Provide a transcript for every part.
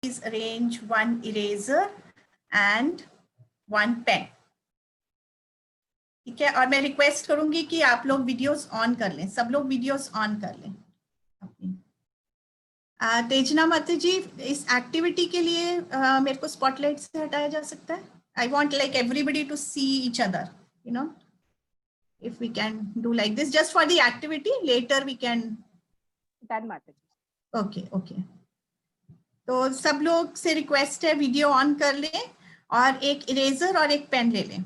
please arrange one eraser and one pen. ठीक है, और मैं रिक्वेस्ट करूंगी कि आप लोग वीडियोस ऑन कर लें, सब लोग वीडियोस ऑन कर लें अपनी। तेजना माता जी, इस एक्टिविटी के लिए मेरे को स्पॉटलाइट से हटाया जा सकता है? I want like everybody to see each other, you know, if we can do like this just for the activity, later we can. Done, माता जी. Okay, okay. तो सब लोग से रिक्वेस्ट है वीडियो ऑन कर लें और एक इरेजर और एक पेन ले लें।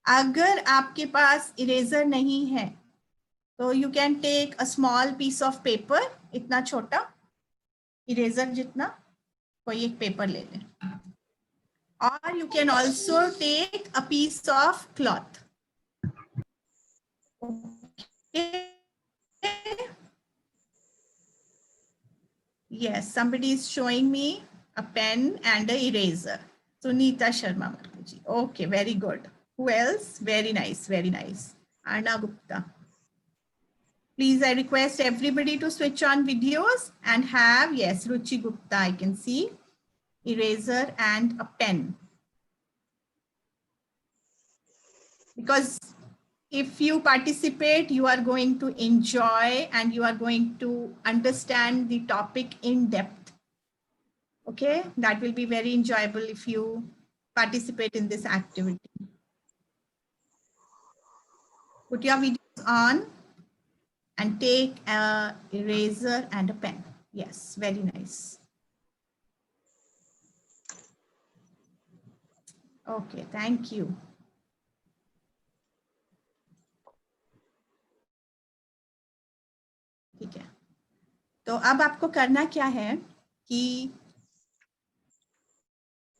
अगर आपके पास इरेजर नहीं है तो you can take a small piece of paper, इतना छोटा इरेजर जितना, कोई एक पेपर ले लें। और you can also take a piece of cloth. Yes, somebody is showing me a pen and a eraser. Sunita Sharma Markuji. Okay, very good. Who else? Very nice, very nice. Anna Gupta. Please, I request everybody to switch on videos and have, yes, Ruchi Gupta, I can see, eraser and a pen. Because if you participate, you are going to enjoy and you are going to understand the topic in depth. Okay, that will be very enjoyable if you participate in this activity. Put your videos on and take an eraser and a pen. Yes, very nice. Okay, thank you. ठीक है, तो अब आपको करना क्या है कि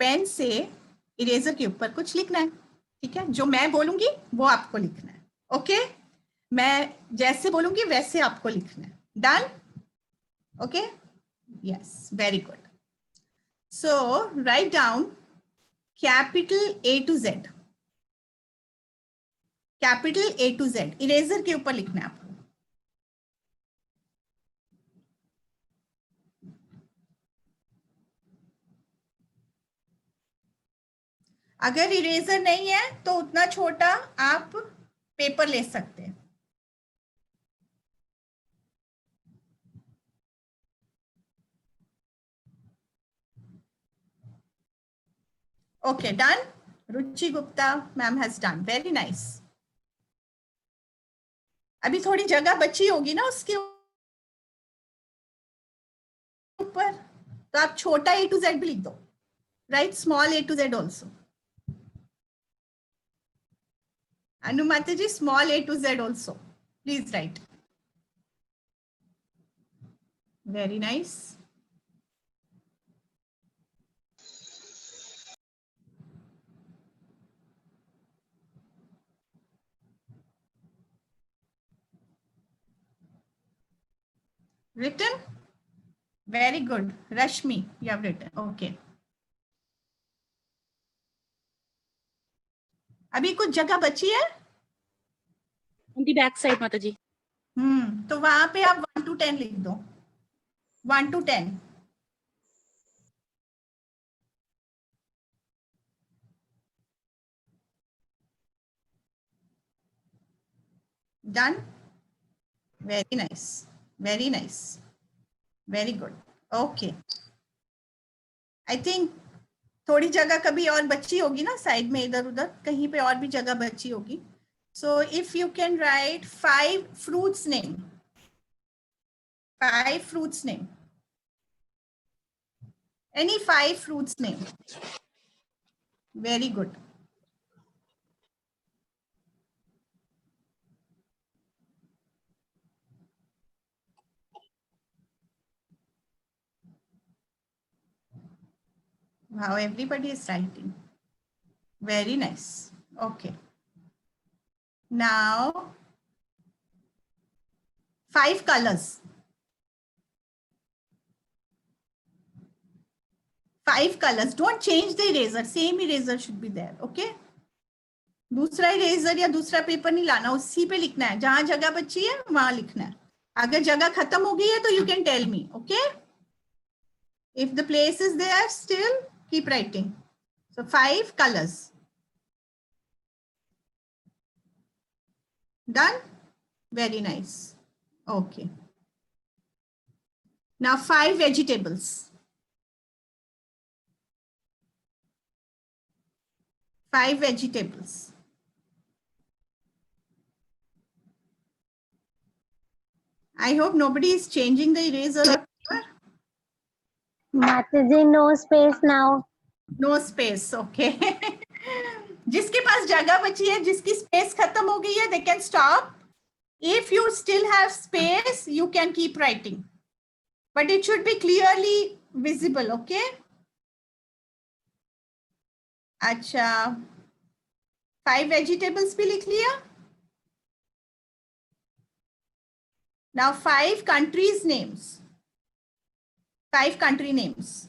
pen से इरेजर के ऊपर कुछ लिखना है। ठीक है, जो मैं बोलूंगी वो आपको लिखना है। ओके, मैं जैसे बोलूंगी वैसे आपको लिखना है। Done? Okay, yes, very good. So write down capital A to Z, capital A to Z eraser के ऊपर लिखना है आपको। अगर इरेजर नहीं है तो उतना छोटा आप पेपर ले सकते हैं। Okay, done? Ruchi Gupta ma'am has done, very nice. अभी थोड़ी जगह बची होगी ना उसके ऊपर, तो आप छोटा A to Z भी लिख दो, right? Small A to Z also. अनुमाता ji, small A to Z also. Please write. Very nice. Written? Very good. Rashmi, you have written. Okay. अभी कुछ जगह बची है? On the back side, माता जी. तो वहां पे आप 1 to 10 लिख दो। 1 to 10. Done? Very nice. Very nice. Very good. Okay. I think थोड़ी जगह कभी और बची होगी ना, साइड में इधर उधर कहीं पे और भी जगह बची होगी। So if you can write 5 fruits name, 5 fruits name, any 5 fruits name. Very good. Wow, everybody is writing. Very nice. Okay. Now, 5 colors. 5 colors. Don't change the eraser. Same eraser should be there. Okay. दूसरा eraser या दूसरा paper नहीं लाना, उसी पे लिखना है। जहां जगह बची है वहां लिखना है। अगर जगह खत्म हो गई है तो you can tell me. Okay, If the place is there, still keep writing. So 5 colors. Done? Very nice. Okay. Now 5 vegetables. 5 vegetables. I hope nobody is changing the eraser or paper. Mataji, no space now. No space, okay. जिसके पास जगह बची है, जिसकी space खत्म हो गई है, they can stop. If you still have space, you can keep writing. But it should be clearly visible, okay? अच्छा, 5 vegetables भी लिख लिया. Now 5 countries names. 5 country names.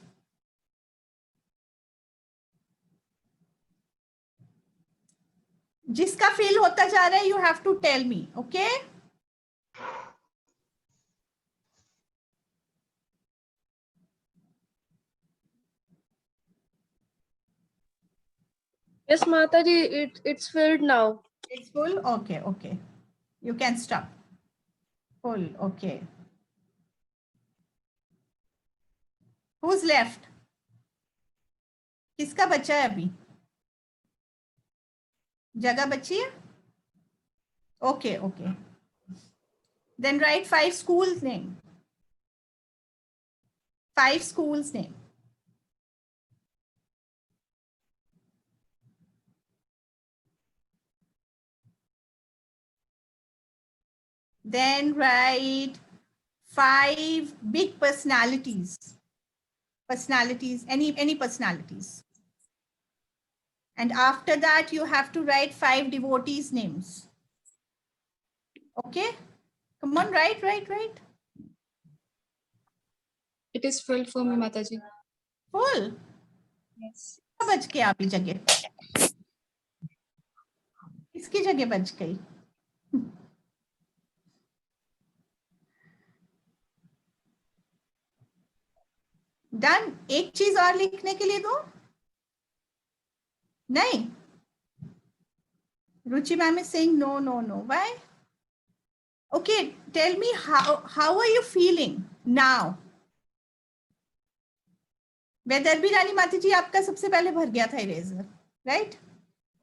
जिसका फील होता जा रहा है, you have to tell me, okay? Yes, Mataji, it's filled now. It's full? Okay, okay. You can stop. Full, okay. Who's left? किसका बचा है अभी? जगह बची है? Okay, okay. Then write 5 schools name. 5 schools name. Then write 5 big personalities. Personalities, any personalities. And after that, you have to write 5 devotees' names. Okay? Come on, write. It is filled for me, Mataji. Full. Yes. बच गया आपकी जगह. किसकी जगह बच गई? Done. एक चीज और लिखने के लिए दो. नहीं. रुचि ma'am is saying no. Why? Okay, tell me how are you feeling now? वेदरबी रानी माती जी, आपका सबसे पहले भर गया था इरेजर, राइट?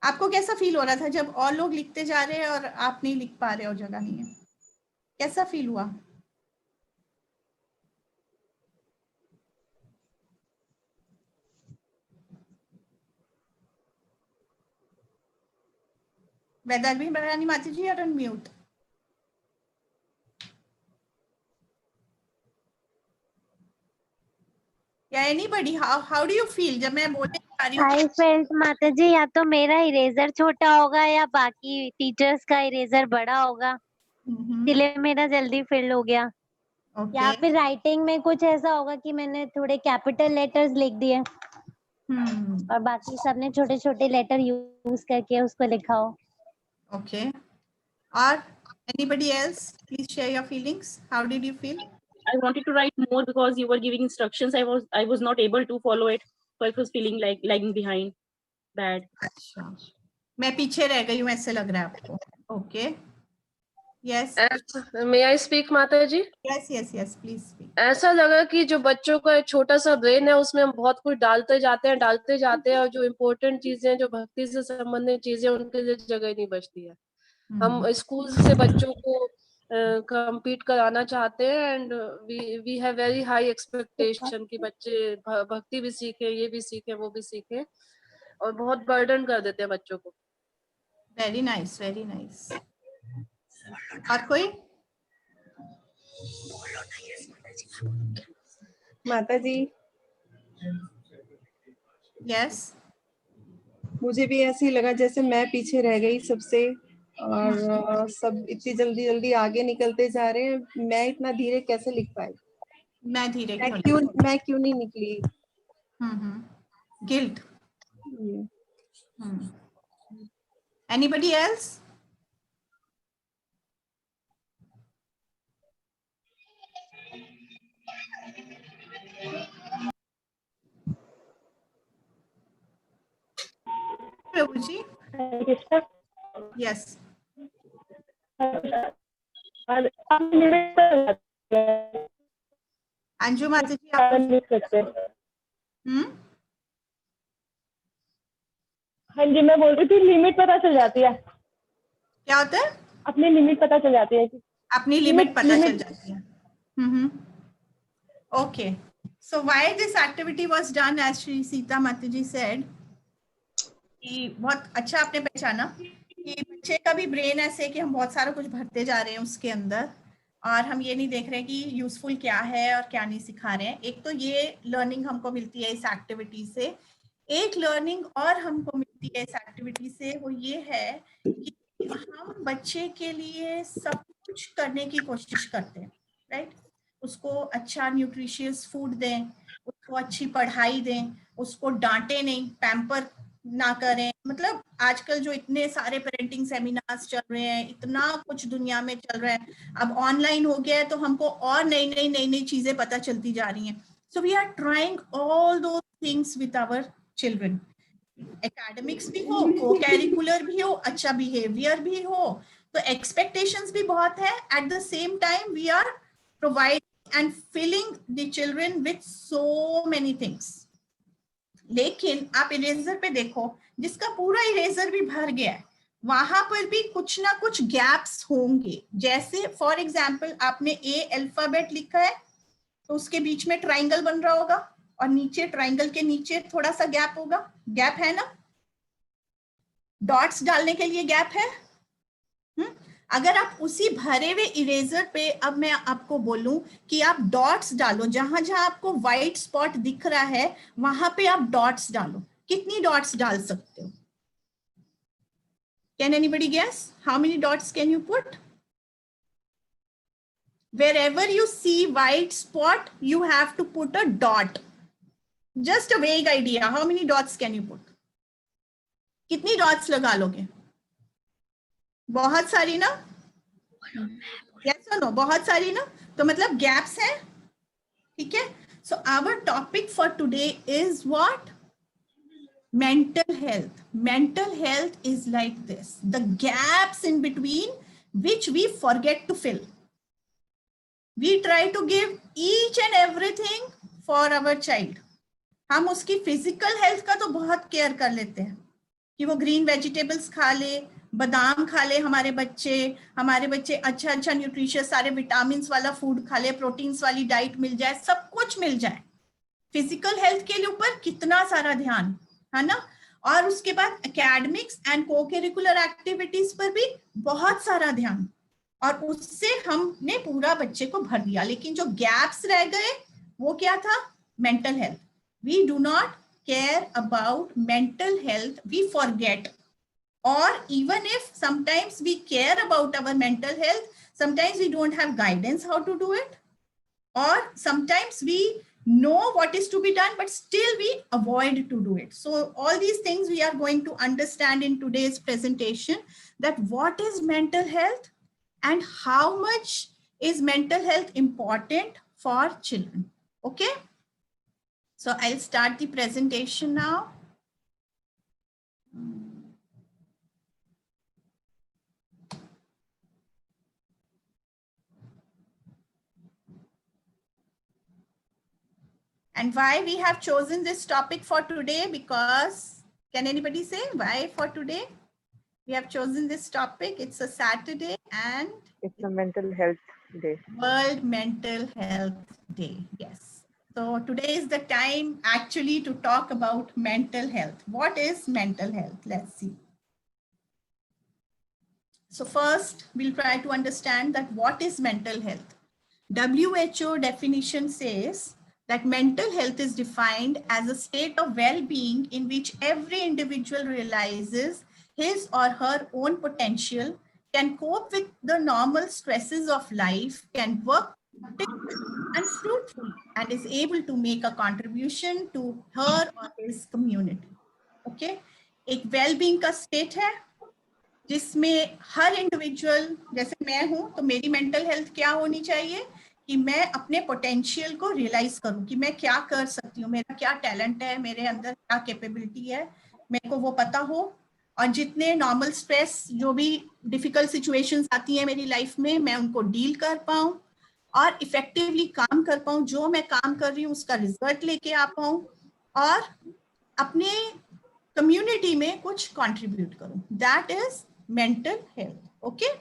आपको कैसा फील हो रहा था जब और लोग लिखते जा रहे हैं और आप नहीं लिख पा रहे हो, जगह नहीं है? कैसा फील हुआ? Wetherby Rani Mati ji are on mute. या anybody, how do you feel जब मैं बोलने जा रही हूँ? I felt Mataji, या तो मेरा इरेजर छोटा होगा या बाकी टीचर्स का इरेजर बड़ा होगा, इसलिए मेरा जल्दी फिल हो गया. या फिर राइटिंग में कुछ ऐसा होगा कि मैंने थोड़े कैपिटल लेटर्स लिख दिए और बाकी सबने छोटे छोटे लेटर यूज करके उसको लिखा हो. Okay. Or anybody else? Please share your feelings. How did you feel? I wanted to write more because you were giving instructions. I was not able to follow it. So I was feeling like lagging behind. Bad. अच्छा, मैं पीछे रह गई हूँ ऐसे लग रहा है आपको. Okay. Yes. May I speak, Mataji? Yes. Please speak. ऐसा लगा कि जो बच्चों का एक छोटा सा ब्रेन है उसमें हम बहुत कुछ डालते जाते हैं और जो इम्पोर्टेंट चीजें, जो भक्ति से संबंधित चीजें, उनके लिए जगह नहीं बचती है. हम स्कूल से बच्चों को compete कराना चाहते हैं and we have very high expectation कि बच्चे भक्ति भी सीखें, ये भी सीखें, वो भी सीखें, और बहुत बर्डन कर देते हैं बच्चों को. Very nice. और कोई? माताजी, Yes. मुझे भी ऐसे ही लगा जैसे मैं पीछे रह गई सबसे, और सब इतनी जल्दी जल्दी आगे निकलते जा रहे हैं. मैं इतना धीरे कैसे लिख पाई? मैं धीरे मैं क्यों नहीं निकली? Guilt. Anybody else? जी यस अंजू माता जी आप हाँ जी, मैं बोल रही थी लिमिट पता चल जाती है। क्या होता है? अपनी लिमिट पता चल जाती है। अपनी लिमिट पता चल जाती है। Okay, so why this activity was done, as Shri Sita Mataji said, कि बहुत अच्छा आपने पहचाना कि बच्चे का भी ब्रेन ऐसे कि हम बहुत सारा कुछ भरते जा रहे हैं उसके अंदर और हम ये नहीं देख रहे कि यूजफुल क्या है और क्या नहीं सिखा रहे हैं। एक तो ये लर्निंग हमको मिलती है इस एक्टिविटी से। एक लर्निंग और हमको मिलती है इस एक्टिविटी से, वो ये है कि हम बच्चे के लिए सब कुछ करने की कोशिश करते हैं, राइट? उसको अच्छा न्यूट्रिशियस फूड दें, उसको अच्छी पढ़ाई दें, उसको डांटे नहीं, पैम्पर ना करें। मतलब आजकल जो इतने सारे पेरेंटिंग सेमिनार्स चल रहे हैं, इतना कुछ दुनिया में चल रहा है, अब ऑनलाइन हो गया है तो हमको और नई नई चीजें पता चलती जा रही हैं। So we are trying all those things with our children. Academics भी हो, को कैरिकुलर भी हो, अच्छा बिहेवियर भी हो, तो एक्सपेक्टेशंस भी बहुत है। At the same time we are providing and filling the children with so many things. लेकिन आप इरेजर पे देखो, जिसका पूरा इरेजर भी भर गया है, वहां पर भी कुछ ना कुछ गैप्स होंगे। जैसे फॉर एग्जाम्पल आपने ए अल्फाबेट लिखा है तो उसके बीच में ट्राइंगल बन रहा होगा और नीचे ट्राइंगल के नीचे थोड़ा सा गैप होगा, गैप है ना? डॉट्स डालने के लिए गैप है। अगर आप उसी भरे हुए इरेजर पे अब मैं आपको बोलूं कि आप डॉट्स डालो, जहां जहां आपको व्हाइट स्पॉट दिख रहा है वहां पे आप डॉट्स डालो, कितनी डॉट्स डाल सकते हो? Can anybody guess how many dots can you put? Wherever you see white spot, you have to put a dot. Just a vague idea. How many dots can you put? कितनी dots लगा लोगे? बहुत सारी ना? Yes or no? बहुत सारी ना? तो मतलब gaps हैं, ठीक है? So our topic for today is what? Mental health. Mental health is like this: the gaps in between which we forget to fill. We try to give each and everything for our child. हम उसकी physical health का तो बहुत care कर लेते हैं कि वो ग्रीन वेजिटेबल्स खा ले, बादाम खा ले, हमारे बच्चे अच्छा न्यूट्रिशियस सारे विटामिन्स वाला फूड खा ले, प्रोटीन्स वाली डाइट मिल जाए, सब कुछ मिल जाए। फिजिकल हेल्थ के ऊपर कितना सारा ध्यान है ना? और उसके बाद एकेडमिक्स एंड को करिकुलर एक्टिविटीज पर भी बहुत सारा ध्यान, और उससे हमने पूरा बच्चे को भर दिया। लेकिन जो गैप्स रह गए वो क्या था? Mental health. We do not care about mental health, we forget. Or even if sometimes we care about our mental health, sometimes we don't have guidance how to do it. Or sometimes we know what is to be done, but still we avoid to do it. So all these things we are going to understand in today's presentation, that what is mental health and how much is mental health important for children. Okay? So I'll start the presentation now. And why we have chosen this topic for today? Because, can anybody say why for today we have chosen this topic? It's a Saturday and it's a mental health day. World Mental Health Day. Yes. So today is the time actually to talk about mental health. What is mental health? Let's see. So first, we'll try to understand that what is mental health. WHO definition says that mental health is defined as a state of well-being in which every individual realizes his or her own potential, can cope with the normal stresses of life, can work and fruitful, and is able to make a contribution to her or his community. Okay, एक well-being का state है जिसमें हर individual, जैसे मैं हूं तो मेरी mental health क्या होनी चाहिए कि मैं अपने पोटेंशियल को रियलाइज करूं कि मैं क्या कर सकती हूँ, मेरा क्या टैलेंट है, मेरे अंदर क्या कैपेबिलिटी है, मेरे को वो पता हो, और जितने नॉर्मल स्ट्रेस, जो भी डिफिकल्ट सिचुएशंस आती हैं मेरी लाइफ में, मैं उनको डील कर पाऊँ और इफेक्टिवली काम कर पाऊँ, जो मैं काम कर रही हूँ उसका रिजल्ट लेके आ पाऊँ और अपने कम्युनिटी में कुछ कंट्रीब्यूट करूँ. That is mental health. Okay,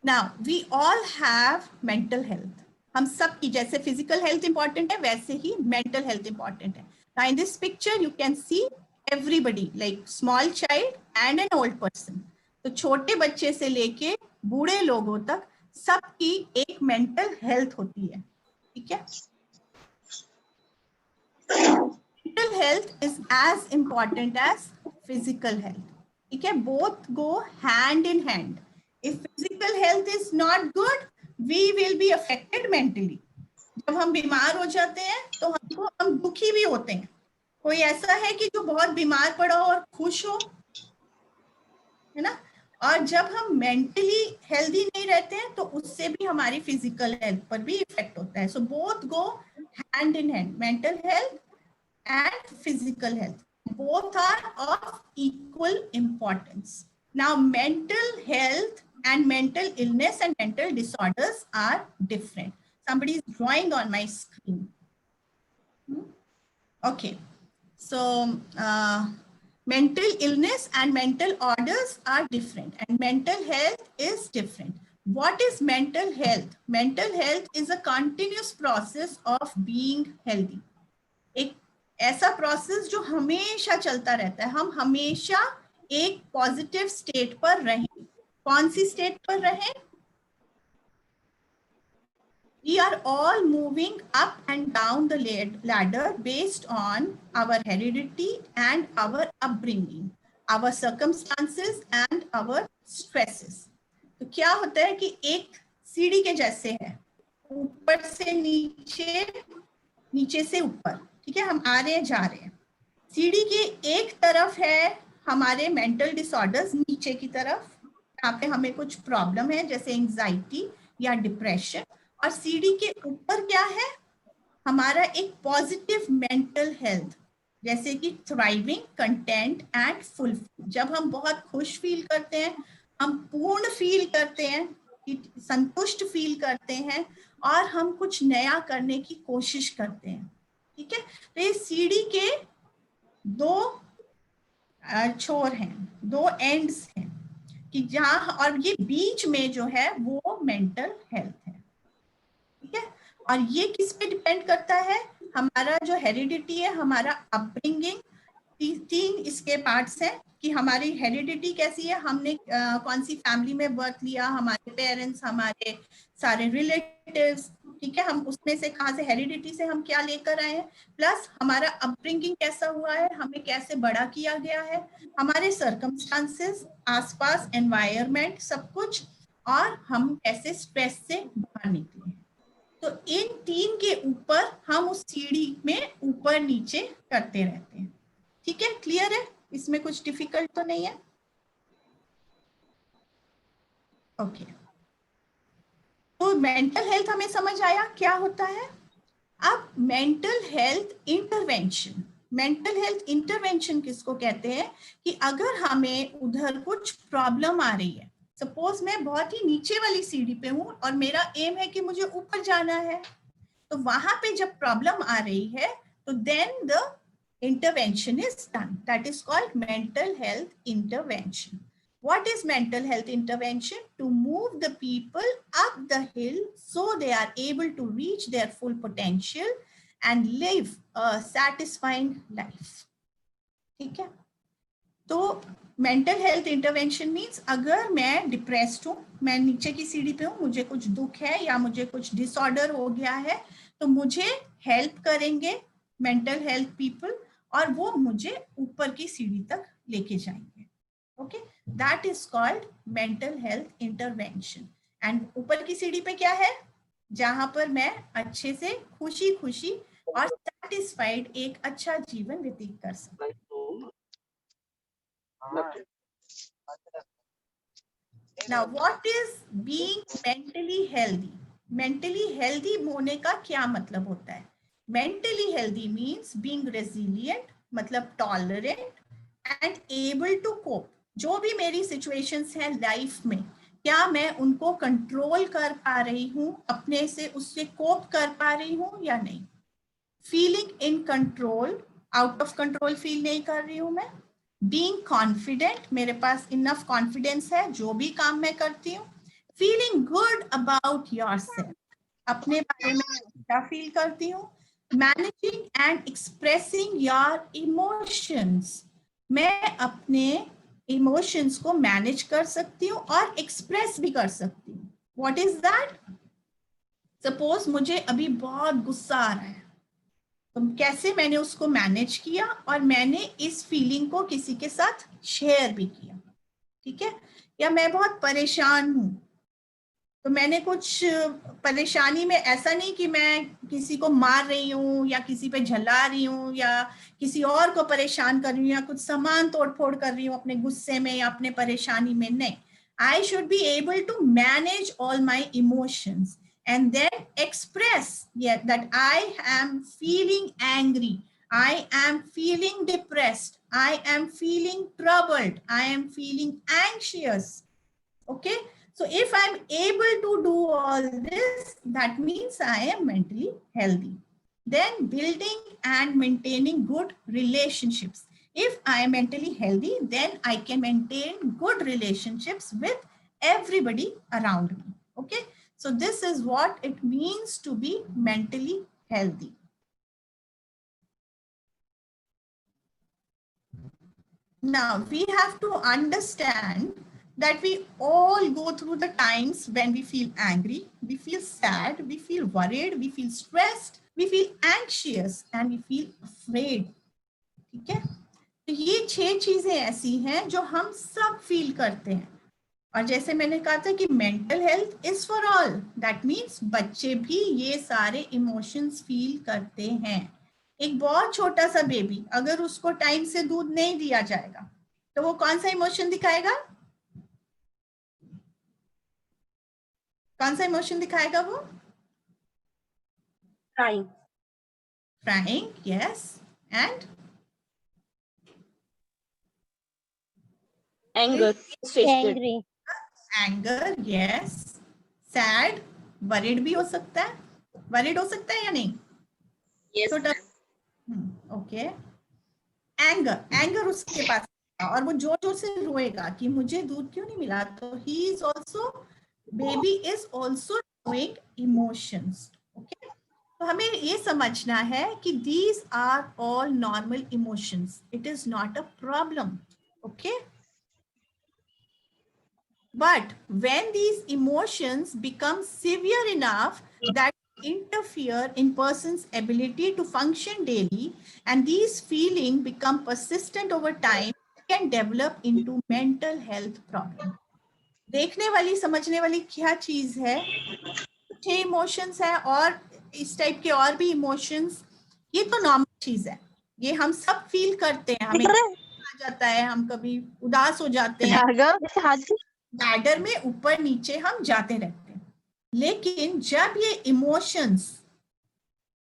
now we all have mental health. हम सब की जैसे फिजिकल हेल्थ इंपॉर्टेंट है वैसे ही मेंटल हेल्थ इंपॉर्टेंट है. Now in this picture you can see everybody, like small child and an old person. तो छोटे बच्चे से लेके बूढ़े लोगों तक सबकी एक मेंटल हेल्थ होती है. ठीक है, mental health is as important as physical health. ठीक है, both go hand in hand. If physical health is not good, we will be affected mentally. जब हम बीमार हो जाते हैं तो हम दुखी भी होते हैं. कोई ऐसा है कि जो बहुत बीमार पड़ा हो और खुश हो, है ना? और जब हम मेंटली हेल्दी नहीं रहते हैं तो उससे भी हमारी फिजिकल हेल्थ पर भी इफेक्ट होता है. So both go hand in hand, mental health and physical health, both are of equal importance. Now mental health and mental illness and mental disorders are different. Somebody is drawing on my screen. Okay, so mental illness and mental orders are different and mental health is different. What is mental health? Mental health is a continuous process of being healthy. एक ऐसा process जो हमेशा चलता रहता है. हम हमेशा एक पॉजिटिव स्टेट पर रहें. कौन सी स्टेट पर रहें? We are all moving up and down the ladder based on our heredity and our upbringing, our circumstances and our stresses. तो क्या होता है कि एक सीढ़ी के जैसे है, ऊपर से नीचे, नीचे से ऊपर. ठीक है, हम आ रहे हैं जा रहे हैं. सीढ़ी के एक तरफ है हमारे मेंटल डिसऑर्डर्स, नीचे की तरफ यहाँ पे हमें कुछ प्रॉब्लम है जैसे एंजाइटी या डिप्रेशन. और सीढ़ी के ऊपर क्या है? हमारा एक पॉजिटिव मेंटल हेल्थ, जैसे कि थ्राइविंग, कंटेंट एंड फुलफिल. जब हम बहुत खुश फील करते हैं, हम पूर्ण फील करते हैं, संतुष्ट फील करते हैं और हम कुछ नया करने की कोशिश करते हैं. ठीक है, तो ये सीढ़ी के दो छोर हैं, दो एंड्स हैं कि जहां, और ये बीच में जो है वो मेंटल हेल्थ है. ठीक है, और ये किस पे डिपेंड करता है? हमारा जो हेरिडिटी है, हमारा अपब्रिंगिंग. तीन इसके पार्ट्स हैं कि हमारी हेरिडिटी कैसी है, हमने कौन सी फैमिली में बर्थ लिया, हमारे पेरेंट्स, हमारे सारे रिलेटिव्स. ठीक है, हम उसमें से कहाँ से हेरिडिटी से हम क्या लेकर आए हैं, प्लस हमारा अपब्रिंगिंग कैसा हुआ है, हमें कैसे बड़ा किया गया है, हमारे सर्कमस्टांसेस, आसपास एनवायरनमेंट, सब कुछ, और हम कैसे स्ट्रेस से बाहर निकले. तो इन तीन के ऊपर हम उस सीढ़ी में ऊपर नीचे करते रहते हैं. ठीक है, क्लियर है? इसमें कुछ डिफिकल्ट तो नहीं है? ओके, तो मेंटल हेल्थ हमें समझ आया क्या होता है. अब mental health intervention. Mental health intervention किसको कहते हैं? कि अगर हमें उधर कुछ प्रॉब्लम आ रही है, सपोज मैं बहुत ही नीचे वाली सीढ़ी पे हूँ और मेरा एम है कि मुझे ऊपर जाना है, तो वहां पे जब प्रॉब्लम आ रही है तो then the intervention is done. That is called mental health intervention. What is mental health intervention? To move the people up the hill so they are able to reach their full potential and live a satisfying life. ठीक है, तो mental health intervention means अगर मैं depressed हूँ, मैं नीचे की सीढ़ी पे हूँ, मुझे कुछ दुख है या मुझे कुछ डिसऑर्डर हो गया है, तो मुझे हेल्प करेंगे मेंटल हेल्थ पीपल और वो मुझे ऊपर की सीढ़ी तक लेके जाएंगे. Okay, that is called mental health intervention. And ऊपर की सीढ़ी पे क्या है? जहां पर मैं अच्छे से खुशी खुशी और सैटिस्फाइड एक अच्छा जीवन व्यतीत कर सकूं. Now, what is being mentally healthy? Mentally healthy होने का क्या मतलब होता है? Mentally healthy means being resilient, मतलब tolerant and able to cope. जो भी मेरी सिचुएशंस हैं लाइफ में, क्या मैं उनको कंट्रोल कर पा रही हूँ, अपने से उससे कोप कर पा रही हूँ या नहीं। Feeling in control, out of control feel नहीं कर रही हूँ मैं। बीइंग कॉन्फिडेंट, मेरे पास इनफ कॉन्फिडेंस है जो भी काम मैं करती हूँ। फीलिंग गुड अबाउट योरसेल्फ, अपने बारे में अच्छा फील करती हूँ। Managing and expressing your emotions, मैं अपने इमोशंस को मैनेज कर सकती हूँ और एक्सप्रेस भी कर सकती हूँ। What is that? सपोज मुझे अभी बहुत गुस्सा आ रहा है, तो कैसे मैंने उसको मैनेज किया और मैंने इस फीलिंग को किसी के साथ शेयर भी किया, ठीक है। या मैं बहुत परेशान हूं, तो मैंने कुछ परेशानी में ऐसा नहीं कि मैं किसी को मार रही हूँ या किसी पे झल्ला रही हूँ या किसी और को परेशान कर रही हूँ या कुछ सामान तोड़फोड़ कर रही हूँ अपने गुस्से में या अपने परेशानी में, नहीं। I should be able to manage all my emotions and then express that I am feeling angry, I am feeling depressed, I am feeling troubled, I am feeling anxious. Okay, so if I'm able to do all this, that means I am mentally healthy. Then building and maintaining good relationships. If I am mentally healthy, then I can maintain good relationships with everybody around me. Okay, so this is what it means to be mentally healthy. Now we have to understand that we all go through the times when we feel angry, we feel sad, we feel worried, we feel stressed, we feel anxious and we feel afraid. ठीक है, तो ये 6 चीजें ऐसी हैं जो हम सब फील करते हैं। और जैसे मैंने कहा था कि mental health is for all, that means बच्चे भी ये सारे इमोशंस फील करते हैं। एक बहुत छोटा सा बेबी, अगर उसको टाइम से दूध नहीं दिया जाएगा तो वो कौन सा इमोशन दिखाएगा? कौन सा इमोशन दिखाएगा वो? Crying. Crying, yes. And Anger. Frustrated. angry, anger, yes. Sad, worried भी हो सकता है, worried हो सकता है या नहीं? Yes. छोटा, ओके। एंगर उसके पास, और वो जोर जोर से रोएगा कि मुझे दूध क्यों नहीं मिला। तो he is also, baby is also showing emotions. Okay, तो हमें ये समझना है कि these are all normal emotions, it is not a problem. Okay, but when these emotions become severe enough that interfere in person's ability to function daily, and these feelings become persistent over time, can develop into mental health problem. देखने वाली समझने वाली क्या चीज है, 6 emotions है और इस टाइप के और भी इमोशंस, ये तो नॉर्मल चीज है, ये हम सब फील करते हैं। हमें आ जाता है, हम कभी उदास हो जाते हैं, लैडर में ऊपर नीचे हम जाते रहते हैं। लेकिन जब ये इमोशंस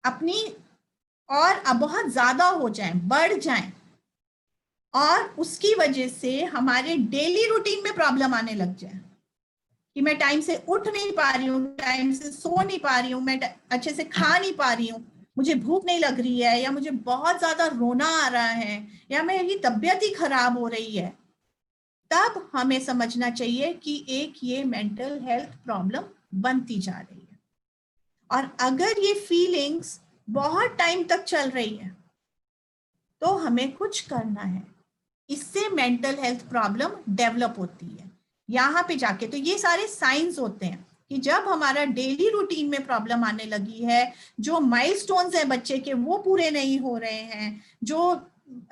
अपनी और बहुत ज्यादा हो जाएं, बढ़ जाएं, और उसकी वजह से हमारे डेली रूटीन में प्रॉब्लम आने लग जाए कि मैं टाइम से उठ नहीं पा रही हूँ, टाइम से सो नहीं पा रही हूँ, मैं अच्छे से खा नहीं पा रही हूँ, मुझे भूख नहीं लग रही है, या मुझे बहुत ज्यादा रोना आ रहा है, या मेरी तबीयत ही खराब हो रही है, तब हमें समझना चाहिए कि एक ये मेंटल हेल्थ प्रॉब्लम बनती जा रही है। और अगर ये फीलिंग्स बहुत टाइम तक चल रही है तो हमें कुछ करना है, इससे मेंटल हेल्थ प्रॉब्लम डेवलप होती है यहाँ पे जाके। तो ये सारे साइंस होते हैं कि जब हमारा डेली रूटीन में प्रॉब्लम आने लगी है, जो माइलस्टोन्स हैं बच्चे के वो पूरे नहीं हो रहे हैं, जो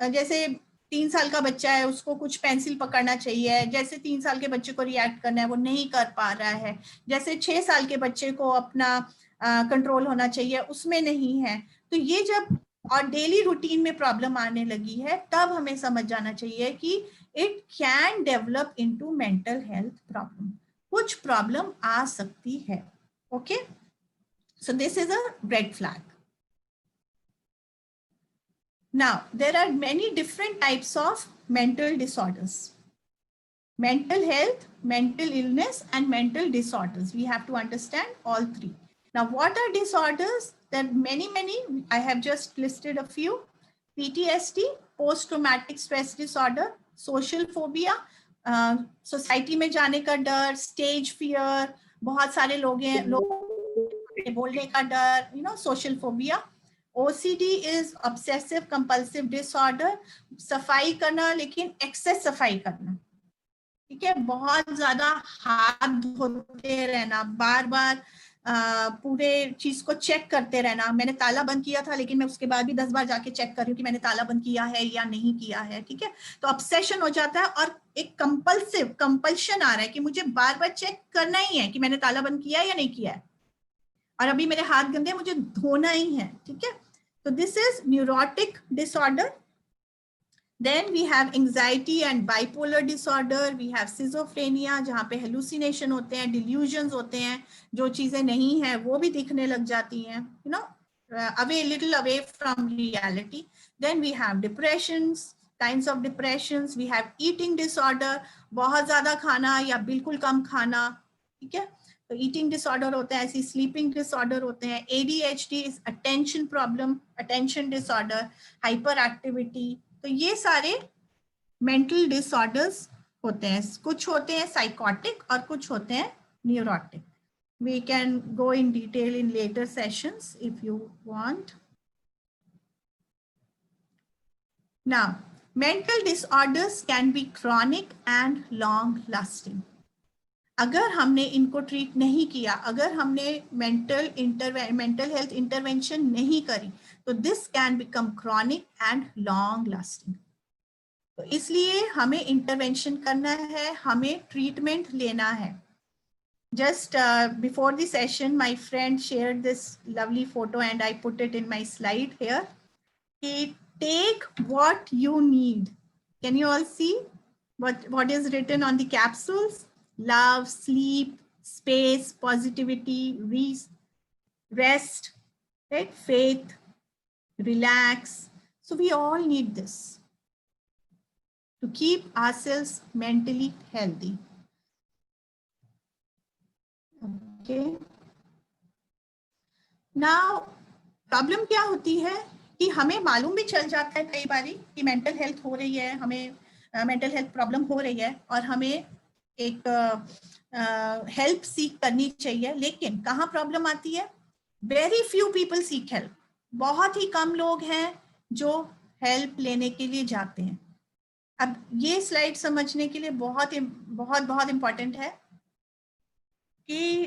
जैसे 3 साल का बच्चा है, उसको कुछ पेंसिल पकड़ना चाहिए, जैसे 3 साल के बच्चे को रिएक्ट करना है वो नहीं कर पा रहा है, जैसे 6 साल के बच्चे को अपना कंट्रोल होना चाहिए उसमें नहीं है। तो ये जब और डेली रूटीन में प्रॉब्लम आने लगी है, तब हमें समझ जाना चाहिए कि it can develop into mental health problem, कुछ प्रॉब्लम आ सकती है। Okay, so this is a red flag. Now, there are many different types of mental disorders. Mental health, mental illness, and mental disorders. We have to understand all three. Now, what are disorders? There are many. I have just listed a few. PTSD, post-traumatic stress disorder, social phobia, society में जाने का डर, stage fear, बहुत सारे लोग बोलने का डर, social phobia. OCD is obsessive compulsive disorder, सफाई करना लेकिन एक्सेस सफाई करना, ठीक है, बहुत ज्यादा हाथ धोते रहना, बार बार पूरे चीज को चेक करते रहना, मैंने ताला बंद किया था लेकिन मैं उसके बाद भी 10 बार जाके चेक कर रही हूँ कि मैंने ताला बंद किया है या नहीं किया है, ठीक है, तो ऑब्सेशन हो जाता है और एक कंपल्शन आ रहा है कि मुझे बार बार चेक करना ही है कि मैंने ताला बंद किया है या नहीं किया है, और अभी मेरे हाथ गंदे, मुझे धोना ही है, ठीक है, तो this is neurotic disorder. Then we have anxiety and bipolar disorder. We have schizophrenia, जहाँ पे hallucination होते हैं, delusions होते हैं, जो चीजें नहीं है वो भी दिखने लग जाती हैं, little away from reality. Then we have depressions, kinds of depressions. We have eating disorder, बहुत ज्यादा खाना या बिल्कुल कम खाना, ठीक है, तो eating disorder होता है, ऐसी sleeping disorder होते हैं. ADHD is attention problem, attention disorder, hyperactivity. तो ये सारे मेंटल डिसऑर्डर्स होते हैं, कुछ होते हैं साइकोटिक और कुछ होते हैं neurotic. We can go in detail in later sessions if you want. Now, mental disorders can be chronic and long lasting. अगर हमने इनको ट्रीट नहीं किया, अगर हमने मेंटल हेल्थ इंटरवेंशन नहीं करी, तो this can become chronic and long lasting. तो इसलिए हमें इंटरवेंशन करना है, हमें ट्रीटमेंट लेना है. Just before the session my friend shared this lovely photo and I put it in my slide here. Take what you need. Can you all see what is written on the capsules? Love, sleep, space, positivity, rest, right? Faith, relax. So we all need this to keep ourselves mentally healthy. Okay. Now, problem क्या होती है कि हमें मालूम भी चल जाता है कई बारी कि मेंटल हेल्थ हो रही है, हमें मेंटल हेल्थ प्रॉब्लम हो रही है और हमें एक हेल्प सीख करनी चाहिए, लेकिन कहाँ प्रॉब्लम आती है? Very few people seek help. बहुत ही कम लोग हैं जो हेल्प लेने के लिए जाते हैं. अब ये स्लाइड समझने के लिए बहुत इंपॉर्टेंट है कि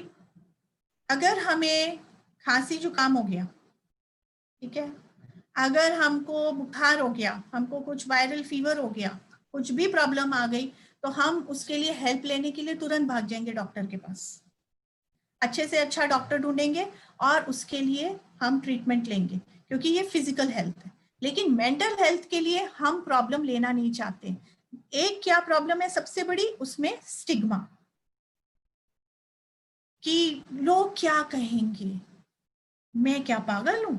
अगर हमें खांसी जुकाम हो गया, ठीक है, अगर हमको बुखार हो गया, हमको कुछ वायरल फीवर हो गया, कुछ भी प्रॉब्लम आ गई, तो हम उसके लिए हेल्प लेने के लिए तुरंत भाग जाएंगे डॉक्टर के पास. अच्छे से अच्छा डॉक्टर ढूंढेंगे और उसके लिए हम ट्रीटमेंट लेंगे, क्योंकि ये फिजिकल हेल्थ है. लेकिन मेंटल हेल्थ के लिए हम प्रॉब्लम लेना नहीं चाहते. एक क्या प्रॉब्लम है सबसे बड़ी? उसमें स्टिग्मा, कि लोग क्या कहेंगे, मैं क्या पागल हूं,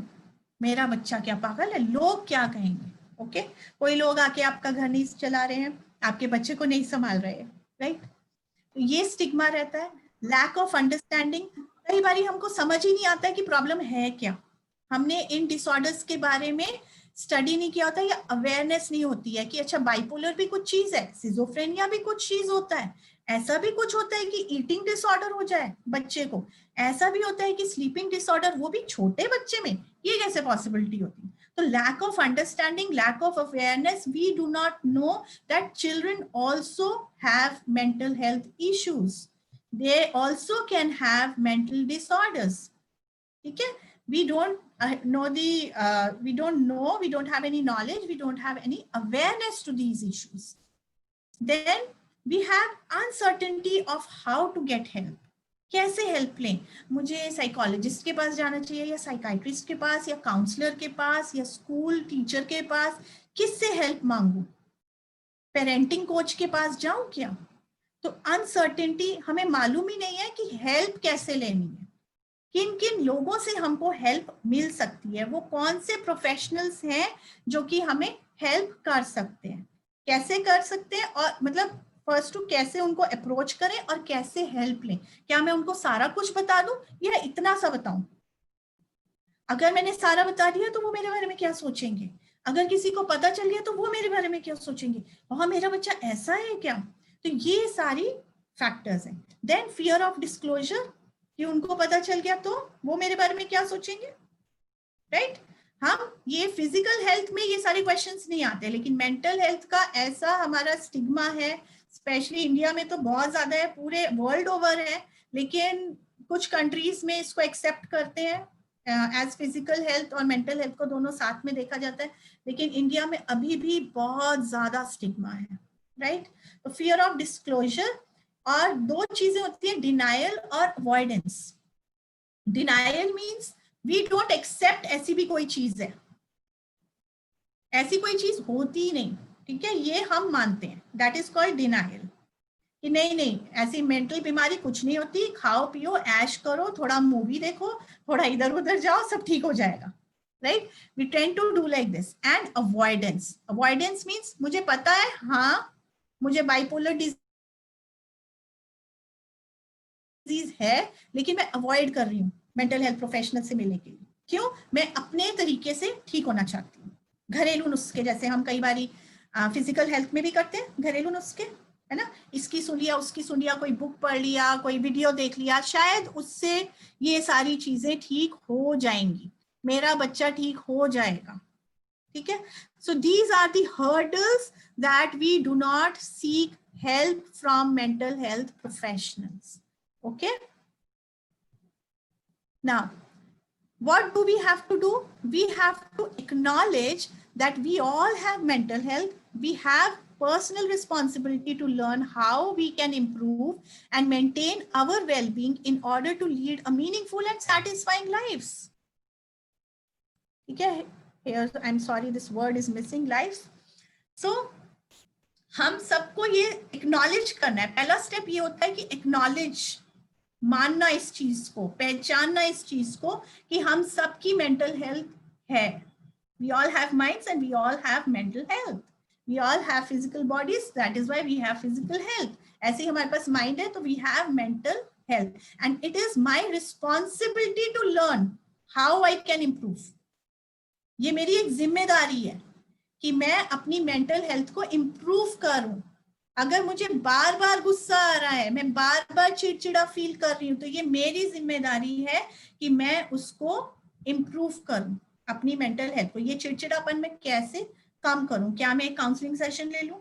मेरा बच्चा क्या पागल है, लोग क्या कहेंगे. ओके, कोई लोग आके आपका घर नहीं चला रहे हैं, आपके बच्चे को नहीं संभाल रहे हैं, राइट. तो ये स्टिग्मा रहता है. लैक ऑफ अंडरस्टैंडिंग, कई बार हमको समझ ही नहीं आता है कि प्रॉब्लम है क्या. हमने इन डिसऑर्डर्स के बारे में स्टडी नहीं किया होता, या अवेयरनेस नहीं होती है कि अच्छा बाइपोलर भी कुछ चीज है, सिजोफ्रेनिया भी कुछ चीज होता है, ऐसा भी कुछ होता है कि ईटिंग डिसऑर्डर हो जाए बच्चे को, ऐसा भी होता है कि स्लीपिंग डिसऑर्डर, वो भी छोटे बच्चे में, ये कैसे पॉसिबिलिटी होती है. तो lack of understanding, lack of awareness, we do not know that children also have mental health issues. They also can have mental disorders. Okay? We don't we don't have any knowledge, we don't have any awareness to these issues. Then we have uncertainty of how to get help. कैसे help लें? मुझे psychologist के पास जाना चाहिए, या psychiatrist के पास, या counsellor के पास, या स्कूल टीचर के पास? किससे हेल्प मांगू? पेरेंटिंग कोच के पास जाऊं क्या? तो अनसर्टेनिटी, हमें मालूम ही नहीं है कि हेल्प कैसे लेनी है. किन किन लोगों से हमको हेल्प मिल सकती है, वो कौन से प्रोफेशनल्स हैं जो कि हमें हेल्प कर सकते हैं, कैसे कर सकते हैं, और मतलब फर्स्ट टू कैसे उनको अप्रोच करें और कैसे हेल्प लें। क्या मैं उनको सारा कुछ बता दूं या इतना सा बताऊं? अगर मैंने सारा बता दिया तो वो मेरे बारे में क्या सोचेंगे, अगर किसी को पता चल गया तो वो मेरे बारे में क्या सोचेंगे, हाँ मेरा बच्चा ऐसा है क्या। तो ये सारी फैक्टर्स हैं। देन फियर ऑफ डिस्क्लोजर, कि उनको पता चल गया तो वो मेरे बारे में क्या सोचेंगे, राइट। हम ये फिजिकल हेल्थ में ये सारे क्वेश्चंस नहीं आते, लेकिन मेंटल हेल्थ का ऐसा हमारा स्टिग्मा है, स्पेशली इंडिया में तो बहुत ज्यादा है, पूरे वर्ल्ड ओवर है, लेकिन कुछ कंट्रीज में इसको एक्सेप्ट करते हैं एज फिजिकल हेल्थ और मेंटल हेल्थ को दोनों साथ में देखा जाता है, लेकिन इंडिया में अभी भी बहुत ज्यादा स्टिग्मा है, राइट। तो फियर ऑफ डिस्क्लोजर, और दो चीजें होती है, डिनायल और avoidance. Denial means we don't accept ऐसी भी कोई चीज है, ऐसी कोई चीज होती ही नहीं, ठीक है, ये हम मानते हैं, दैट इज कॉल्ड डिनायल, कि नहीं नहीं ऐसी मेंटल बीमारी कुछ नहीं होती, खाओ पियो ऐश करो, थोड़ा मूवी देखो, थोड़ा इधर उधर जाओ, सब ठीक हो जाएगा, right. We tend to do like this. And avoidance, avoidance means मुझे पता है, हाँ मुझे बाइपोलर डिजीज है, लेकिन मैं अवॉइड कर रही हूँ मेंटल हेल्थ प्रोफेशनल से मिलने के लिए। क्यों? मैं अपने तरीके से ठीक होना चाहती हूँ। घरेलू नुस्खे जैसे हम कई बारी फिजिकल हेल्थ में भी करते हैं, घरेलू नुस्खे, है ना, इसकी सुन लिया उसकी सुन लिया, कोई बुक पढ़ लिया, कोई वीडियो देख लिया, शायद उससे ये सारी चीजें ठीक हो जाएंगी, मेरा बच्चा ठीक हो जाएगा, ठीक है। So these are the hurdles that we do not seek help from mental health professionals. Okay. Now, what do we have to do? We have to acknowledge that we all have mental health. We have personal responsibility to learn how we can improve and maintain our well-being in order to lead a meaningful and satisfying lives. Okay. Here, I'm sorry, this word is missing, lives. So, हम सबको ये acknowledge करना है। पहला step ये होता है कि acknowledge, मानना इस चीज को, पहचानना इस चीज को कि हम सबकी मेंटल हेल्थ है। We all have minds and we all have mental health. We all have physical bodies, that is why we have physical health. ऐसे ही हमारे पास माइंड है तो we have mental health and it is my responsibility to learn how I can improve. ये मेरी एक जिम्मेदारी है कि मैं अपनी मेंटल हेल्थ को इम्प्रूव करूं। अगर मुझे बार बार गुस्सा आ रहा है, मैं बार बार चिड़चिड़ा फील कर रही हूँ, तो ये मेरी जिम्मेदारी है कि मैं उसको इम्प्रूव करूँ, अपनी मेंटल हेल्थ को। ये चिड़चिड़ापन मैं कैसे कम करूँ? क्या मैं एक काउंसलिंग सेशन ले लूँ?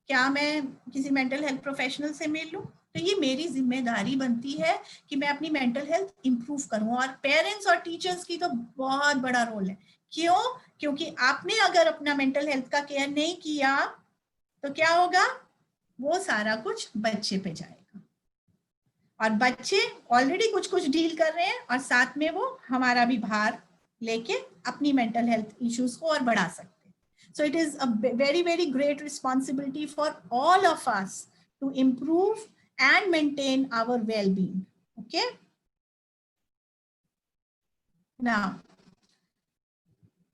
क्या मैं किसी मेंटल हेल्थ प्रोफेशनल से मिल लूँ? तो ये मेरी जिम्मेदारी बनती है कि मैं अपनी मेंटल हेल्थ इम्प्रूव करूँ। और पेरेंट्स और टीचर्स की तो बहुत बड़ा रोल है। क्यों? क्योंकि आपने अगर अपना मेंटल हेल्थ का केयर नहीं किया तो क्या होगा? वो सारा कुछ बच्चे पे जाएगा, और बच्चे ऑलरेडी कुछ कुछ डील कर रहे हैं और साथ में वो हमारा भी भार लेके अपनी मेंटल हेल्थ इश्यूज को और बढ़ा सकते हैं। So it is a very very great responsibility for all of us to improve and maintain our well being. Okay, now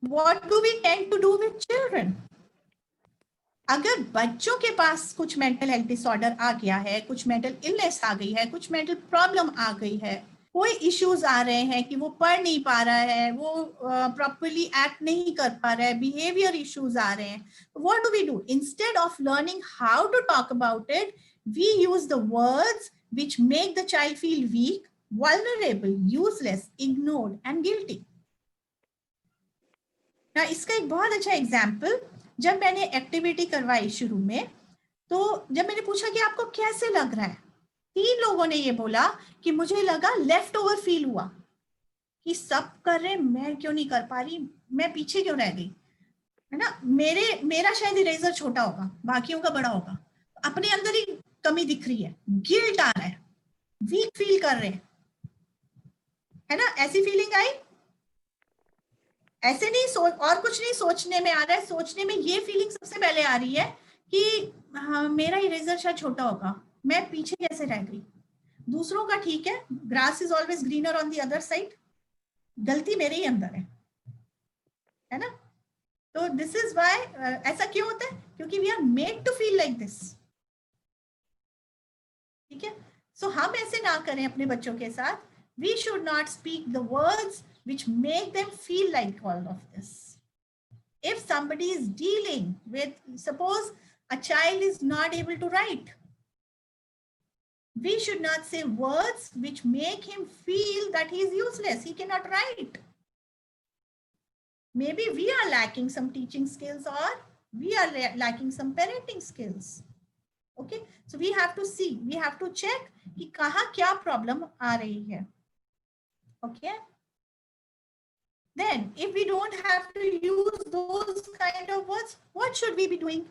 what do we tend to do with children? अगर बच्चों के पास कुछ mental health disorder आ गया है, कुछ mental illness आ गई है, कुछ मेंटल प्रॉब्लम आ गई है, कोई इश्यूज आ रहे हैं कि वो पढ़ नहीं पा रहा है, वो प्रॉपर्ली एक्ट नहीं कर पा रहा है, बिहेवियर इश्यूज आ रहे हैं, what do we do? Instead of learning how to talk about it, we use the words which make the child feel weak, vulnerable, useless, ignored and guilty. ना इसका एक बहुत अच्छा एग्जाम्पल, जब मैंने एक्टिविटी करवाई शुरू में, तो जब मैंने पूछा कि आपको कैसे लग रहा है, 3 लोगों ने ये बोला कि मुझे लगा लेफ्ट ओवर फील हुआ, कि सब कर रहे मैं क्यों नहीं कर पा रही, मैं पीछे क्यों रह गई, है ना, मेरा शायद इरेजर छोटा होगा, बाकियों का बड़ा होगा, अपने अंदर ही कमी दिख रही है, गिल्ट आ रहा है, वीक फील कर रहे हैं, है ना, ऐसी फीलिंग आई। ऐसे नहीं और कुछ नहीं सोचने में आ रहा है, सोचने में ये फीलिंग सबसे पहले आ रही है कि हाँ, मेरा इरेजर शायद छोटा होगा, मैं पीछे कैसे रह गई, दूसरों का ठीक है, grass is always greener on the other side, गलती मेरे ही अंदर है ना? तो दिस इज व्हाई ऐसा क्यों होता है? क्योंकि we are made to feel like this, ठीक है? सो हम ऐसे ना करें अपने बच्चों के साथ. We should not speak the words which make them feel like all of this. If somebody is dealing with, suppose a child is not able to write, we should not say words which make him feel that he is useless, he cannot write. Maybe we are lacking some teaching skills, or we are lacking some parenting skills. Okay, so we have to see, we have to check कि कहाँ क्या problem आ रही है. Okay. Then if we don't have to use those kind of words, what should we be doing?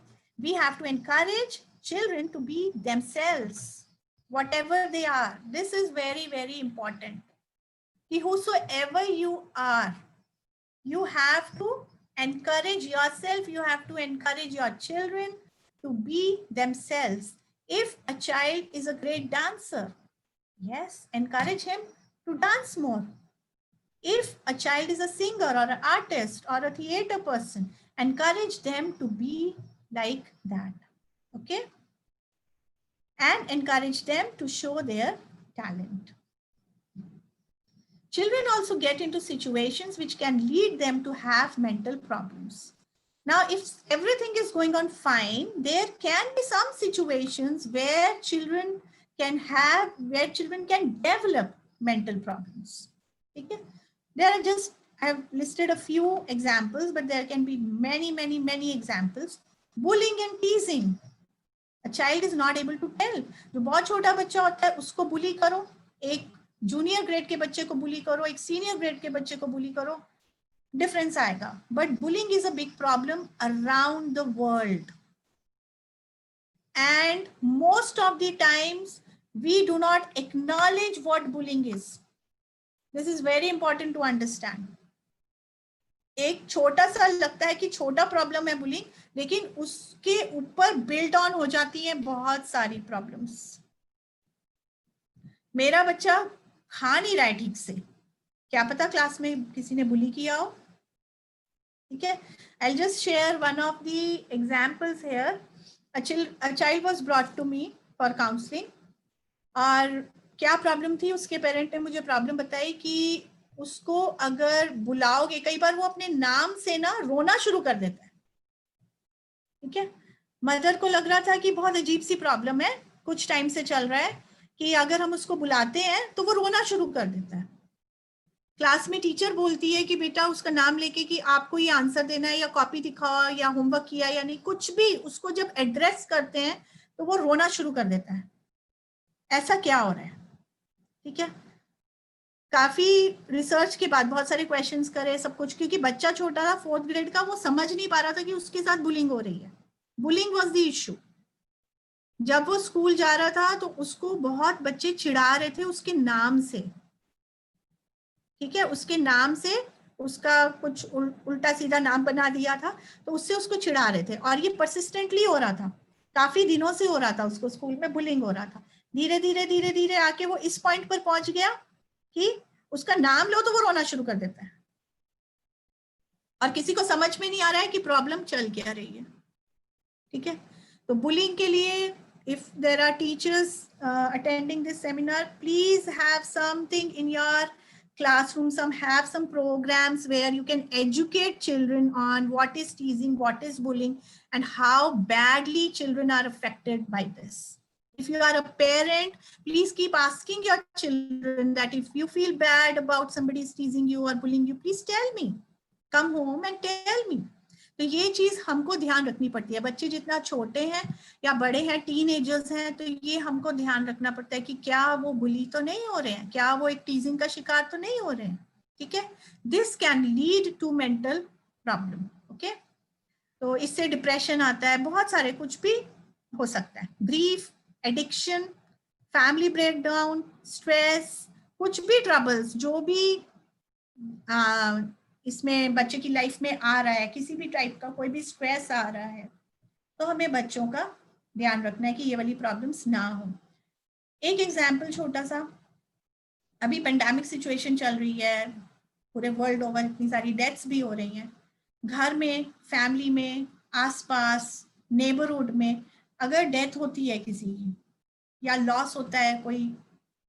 We have to encourage children to be themselves, whatever they are. This is very, very important. Whosoever you are, you have to encourage yourself, you have to encourage your children to be themselves. If a child is a great dancer, yes, encourage him to dance more. If a child is a singer or an artist or a theater person, encourage them to be like that, okay? And encourage them to show their talent. Children also get into situations which can lead them to have mental problems. Now, if everything is going on fine, there can be some situations where children can develop mental problems, okay? There are just, I have listed a few examples, but there can be many, many, many examples. Bullying and teasing. A child is not able to tell. जो बहुत छोटा बच्चा होता है उसको bully करो, एक junior grade के बच्चे को bully करो, एक senior grade के बच्चे को bully करो, difference आएगा. But bullying is a big problem around the world. And most of the times we do not acknowledge what bullying is. This is very important to understand. एक छोटा सा लगता है कि छोटा प्रॉब्लम है बुलिंग, लेकिन उसके ऊपर बिल्ड ऑन हो जाती है बहुत सारी प्रॉब्लम्स. मेरा बच्चा खा नहीं रहा है ठीक से, क्या पता क्लास में किसी ने बुली किया हो, ठीक है? I'll just share one of the examples here. A child was brought to me for counseling. और क्या प्रॉब्लम थी, उसके पेरेंट ने मुझे प्रॉब्लम बताई कि उसको अगर बुलाओगे, कई बार वो अपने नाम से ना रोना शुरू कर देता है, ठीक है? मदर को लग रहा था कि बहुत अजीब सी प्रॉब्लम है, कुछ टाइम से चल रहा है कि अगर हम उसको बुलाते हैं तो वो रोना शुरू कर देता है. क्लास में टीचर बोलती है कि बेटा उसका नाम लेके कि आपको ये आंसर देना है, या कॉपी दिखाओ, या होमवर्क किया या नहीं, कुछ भी उसको जब एड्रेस करते हैं तो वो रोना शुरू कर देता है. ऐसा क्या हो रहा है, ठीक है? काफी रिसर्च के बाद बहुत सारे क्वेश्चंस करे, सब कुछ, क्योंकि बच्चा छोटा था, 4th ग्रेड का, वो समझ नहीं पा रहा था कि उसके साथ बुलिंग हो रही है. Bullying was the issue. जब वो स्कूल जा रहा था तो उसको बहुत बच्चे चिढ़ा रहे थे उसके नाम से, ठीक है? उसके नाम से उसका कुछ उल्टा सीधा नाम बना दिया था, तो उससे उसको चिढ़ा रहे थे. और ये परसिस्टेंटली हो रहा था, काफी दिनों से हो रहा था, उसको स्कूल में बुलिंग हो रहा था. धीरे धीरे धीरे धीरे आके वो इस पॉइंट पर पहुंच गया कि उसका नाम लो तो वो रोना शुरू कर देता है, और किसी को समझ में नहीं आ रहा है कि प्रॉब्लम चल क्या रही है, ठीक है? तो बुलिंग के लिए, if there are teachers attending this seminar, please have something in your classroom, have some programs where you can educate children on what is teasing, what is bullying, and how badly children are affected by this. If you are a parent, please keep asking your children that if you feel bad about somebody is teasing you or bullying you, please tell me. Come home and tell me. तो ये चीज हमको ध्यान रखनी पड़ती है. बच्चे जितना छोटे हैं या बड़े हैं, टीनेजर्स हैं, तो ये हमको ध्यान रखना पड़ता है कि क्या वो बुली तो नहीं हो रहे हैं, क्या वो एक टीजिंग का शिकार तो नहीं हो रहे हैं, ठीक है? This can lead to mental problem. Okay, तो इससे डिप्रेशन आता है, बहुत सारे कुछ भी हो सकता है, grief, addiction, family breakdown, stress, कुछ भी ट्रबल्स जो भी इसमें बच्चे की लाइफ में आ रहा है, किसी भी टाइप का कोई भी स्ट्रेस आ रहा है, तो हमें बच्चों का ध्यान रखना है कि ये वाली प्रॉब्लम्स ना हो. एक एग्जाम्पल छोटा सा, अभी पेंडेमिक सिचुएशन चल रही है पूरे वर्ल्ड ओवर, इतनी सारी डेथ्स भी हो रही हैं। घर में, फैमिली में, आसपास, नेबरहुड में अगर डेथ होती है किसी की, या लॉस होता है, कोई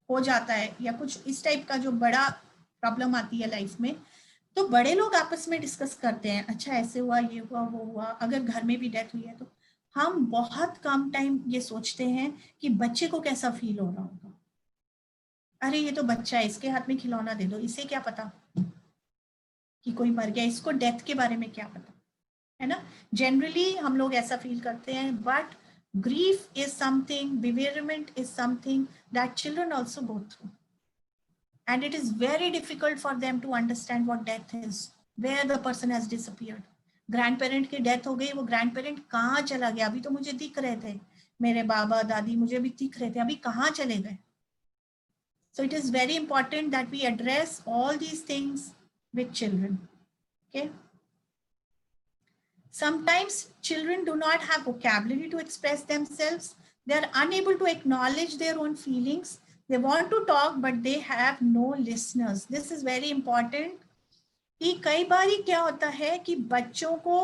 हो जाता है, या कुछ इस टाइप का जो बड़ा प्रॉब्लम आती है लाइफ में, तो बड़े लोग आपस में डिस्कस करते हैं, अच्छा ऐसे हुआ, ये हुआ, वो हुआ। अगर घर में भी डेथ हुई है तो हम बहुत कम टाइम ये सोचते हैं कि बच्चे को कैसा फील हो रहा होगा। अरे ये तो बच्चा है, इसके हाथ में खिलौना दे दो, इसे क्या पता कि कोई मर गया, इसको डेथ के बारे में क्या पता, है ना। जनरली हम लोग ऐसा फील करते हैं, but grief is something, bewilderment is something that children also go through, and it is very difficult for them to understand what death is, where the person has disappeared. Grandparent की death हो गई, वो grandparent कहाँ चला गया, अभी तो मुझे दिख रहे थे, मेरे बाबा दादी मुझे भी दिख रहे थे, अभी कहाँ चले गए। So it is very important that we address all these things with children. Okay. Sometimes children do not have vocabulary to express themselves. They are unable to acknowledge their own feelings. They want to talk, but they have no listeners. This is very important. कि कई बारी क्या होता है कि बच्चों को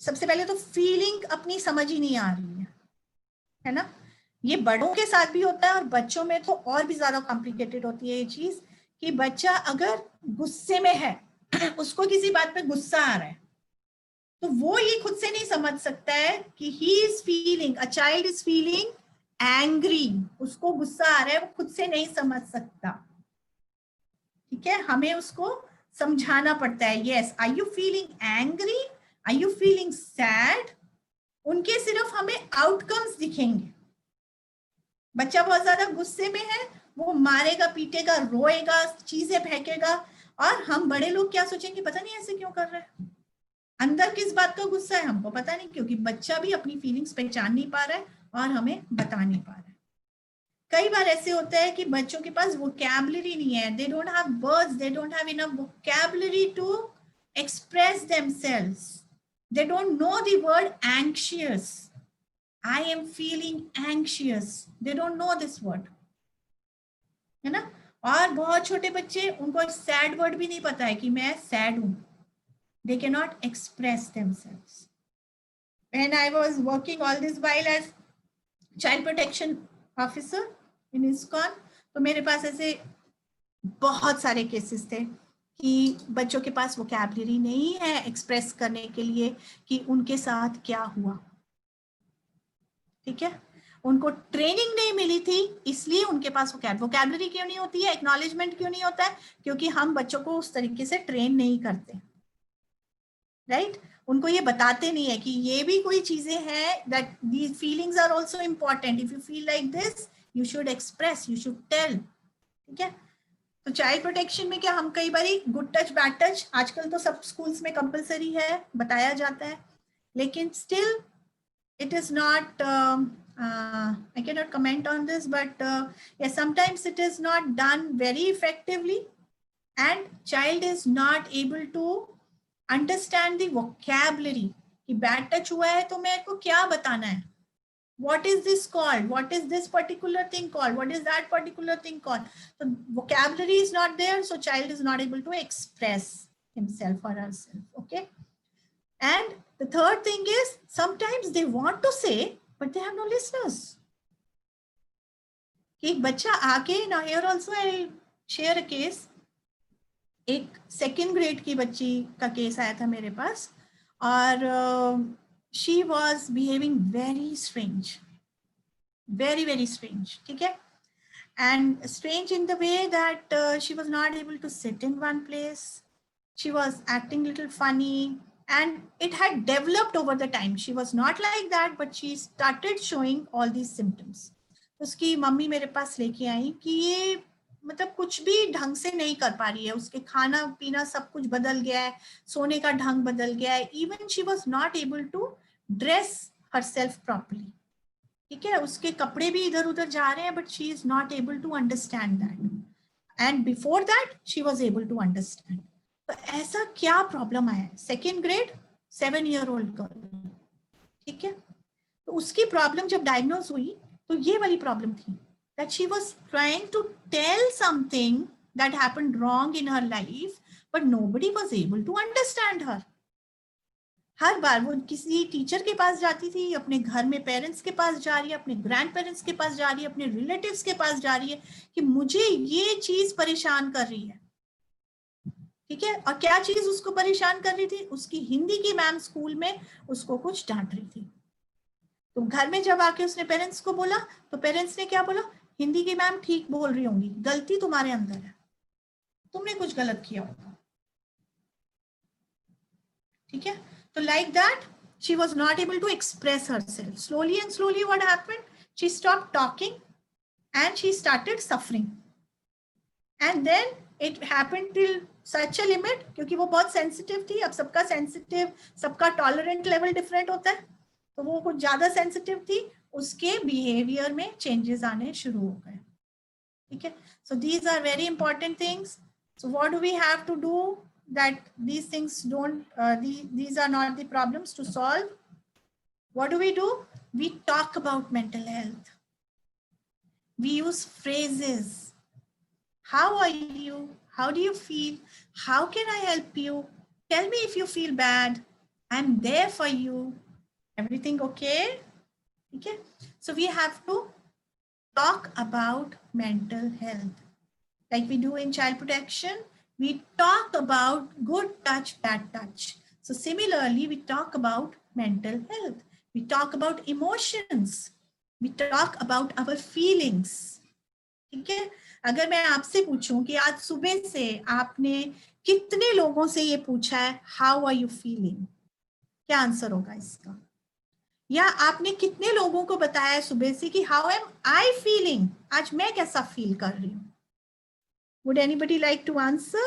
सबसे पहले तो फीलिंग अपनी समझ ही नहीं आ रही है ना। ये बड़ों के साथ भी होता है और बच्चों में तो और भी ज्यादा कॉम्प्लिकेटेड होती है ये चीज, कि बच्चा अगर गुस्से में है, उसको किसी बात पे गुस्सा आ रहा है, तो वो ये खुद से नहीं समझ सकता है कि he is feeling, a child is feeling angry, उसको गुस्सा आ रहा है, वो खुद से नहीं समझ सकता। ठीक है, हमें उसको समझाना पड़ता है, yes are you feeling angry, are you feeling sad. उनके सिर्फ हमें आउटकम्स दिखेंगे। बच्चा बहुत ज्यादा गुस्से में है, वो मारेगा, पीटेगा, रोएगा, चीजें फेंकेगा, और हम बड़े लोग क्या सोचेंगे, पता नहीं ऐसे क्यों कर रहा है, अंदर किस बात का गुस्सा है हमको पता नहीं, क्योंकि बच्चा भी अपनी फीलिंग्स पहचान नहीं पा रहा है और हमें बता नहीं पा रहा है। कई बार ऐसे होता है कि बच्चों के पास वोकैबुलरी नहीं है, they don't have words, they don't have enough vocabulary to express themselves, they don't know the word anxious, I am feeling anxious, they don't know this word, है ना। और बहुत छोटे बच्चे, उनको सैड वर्ड भी नहीं पता है कि मैं सैड हूं, they cannot express themselves. When I was working all this while as child protection officer in ISKCON, तो मेरे पास ऐसे बहुत सारे केसेस थे कि बच्चों के पास वोकैबुलरी नहीं है एक्सप्रेस करने के लिए कि उनके साथ क्या हुआ। ठीक है, उनको ट्रेनिंग नहीं मिली थी, इसलिए उनके पास वोकैबुलरी क्यों नहीं होती है, एक्नॉलेजमेंट क्यों नहीं होता है, क्योंकि हम बच्चों को उस तरीके से ट्रेन नहीं करते, राइट। उनको ये बताते नहीं है कि ये भी कोई चीजें हैं, that these feelings are also important, if you feel like this you should express, you should tell. ठीक है, तो चाइल्ड प्रोटेक्शन में क्या, हम कई बारी गुड टच बैड टच, आजकल तो सब स्कूल्स में कंपलसरी है, बताया जाता है, लेकिन still it is not, I cannot comment on this, but yes, sometimes it is not done very effectively and child is not able to understand the vocabulary कि बैड टच हुआ है तो मेरे को क्या बताना है, what is this called, what is this particular thing called, what is that particular thing called. So vocabulary is not there, so child is not able to express himself or herself. Okay, and the third thing is sometimes they want to say but they have no listeners. एक बच्चा आके, now here also I'll share a case, एक second grade की बच्ची का case आया था मेरे पास, और she was behaving very strange, very very strange. ठीक है, and strange in the way that she was not able to sit in one place, she was acting little funny, and it had developed over the time. She was not like that, but she started showing all these symptoms. उसकी mummy मेरे पास लेके आई कि ये मतलब कुछ भी ढंग से नहीं कर पा रही है, उसके खाना पीना सब कुछ बदल गया है, सोने का ढंग बदल गया है, even she was not able to dress herself properly. ठीक है, उसके कपड़े भी इधर उधर जा रहे हैं, but she is not able to understand that, and before that she was able to understand. तो ऐसा क्या प्रॉब्लम आया, second grade 7 year old girl. ठीक है, तो उसकी प्रॉब्लम जब डायग्नोज हुई, तो ये वाली प्रॉब्लम थी, that she was trying to tell something that happened wrong in her life, but nobody was able to understand her. हर बार वो किसी टीचर के पास जाती थी, अपने घर में पेरेंट्स के पास जा रही है, अपने ग्रैंड पेरेंट्स के पास जा रही है, अपने रिलेटिव्स के पास जा रही है कि मुझे ये चीज परेशान कर रही है, ठीक है। और क्या चीज उसको परेशान कर रही थी? उसकी हिंदी की मैम स्कूल में उसको कुछ डांट रही थी। तो घर में जब आके उसने पेरेंट्स को बोला तो पेरेंट्स ने क्या बोला? हिंदी की मैम ठीक बोल रही होंगी, गलती तुम्हारे अंदर है, तुमने कुछ गलत किया होगा, ठीक है। So like that, she was not able to express herself. Slowly and slowly what happened? She stopped talking and she started suffering. And then it happened till such a limit, क्योंकि वो बहुत sensitive थी। अब सबका sensitive, सबका tolerant level different होता है, तो वो कुछ ज़्यादा sensitive थी, उसके behavior में changes आने शुरू हो गए, ठीक है। So these are very important things. So what do we have to do that these things don't, these are not the problems to solve? What do? We talk about mental health. We use phrases. How are you? How do you feel? How can I help you? Tell me if you feel bad. I'm there for you. Everything okay? Okay. So we have to talk about mental health. Like we do in child protection, we talk about good touch, bad touch. So similarly, we talk about mental health. We talk about emotions. We talk about our feelings. ठीक है। अगर मैं आपसे पूछूं कि आज सुबह से आपने कितने लोगों से ये पूछा है हाउ आर यू फीलिंग, क्या आंसर होगा इसका? या आपने कितने लोगों को बताया सुबह से कि हाउ एम आई फीलिंग, आज मैं कैसा फील कर रही हूं? Would anybody like to answer?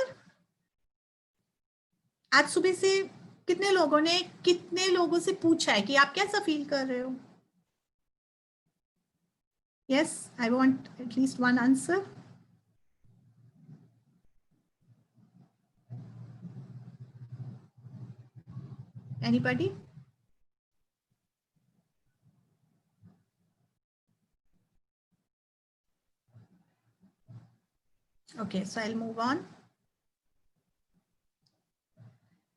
आज सुबह से कितने लोगों ने कितने लोगों से पूछा है कि आप कैसा फील कर रहे हो? Yes, I want at least one answer. Anybody? Okay, so I'll move on.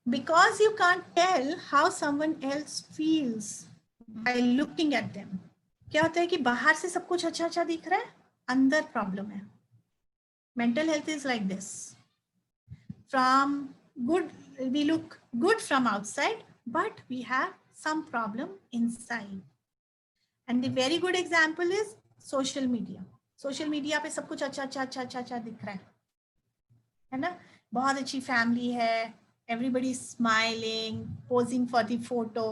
Because you can't tell how someone else feels by looking at them. क्या होता है कि बाहर से सब कुछ अच्छा अच्छा दिख रहा है, अंदर प्रॉब्लम है. Mental health is like this. From good, we look good from outside, but we have some problem inside. And the very good example is social media. Social media पे सब कुछ अच्छा अच्छा अच्छा अच्छा अच्छा दिख रहा है ना, बहुत अच्छी फैमिली है, everybody is smiling, posing for the photo,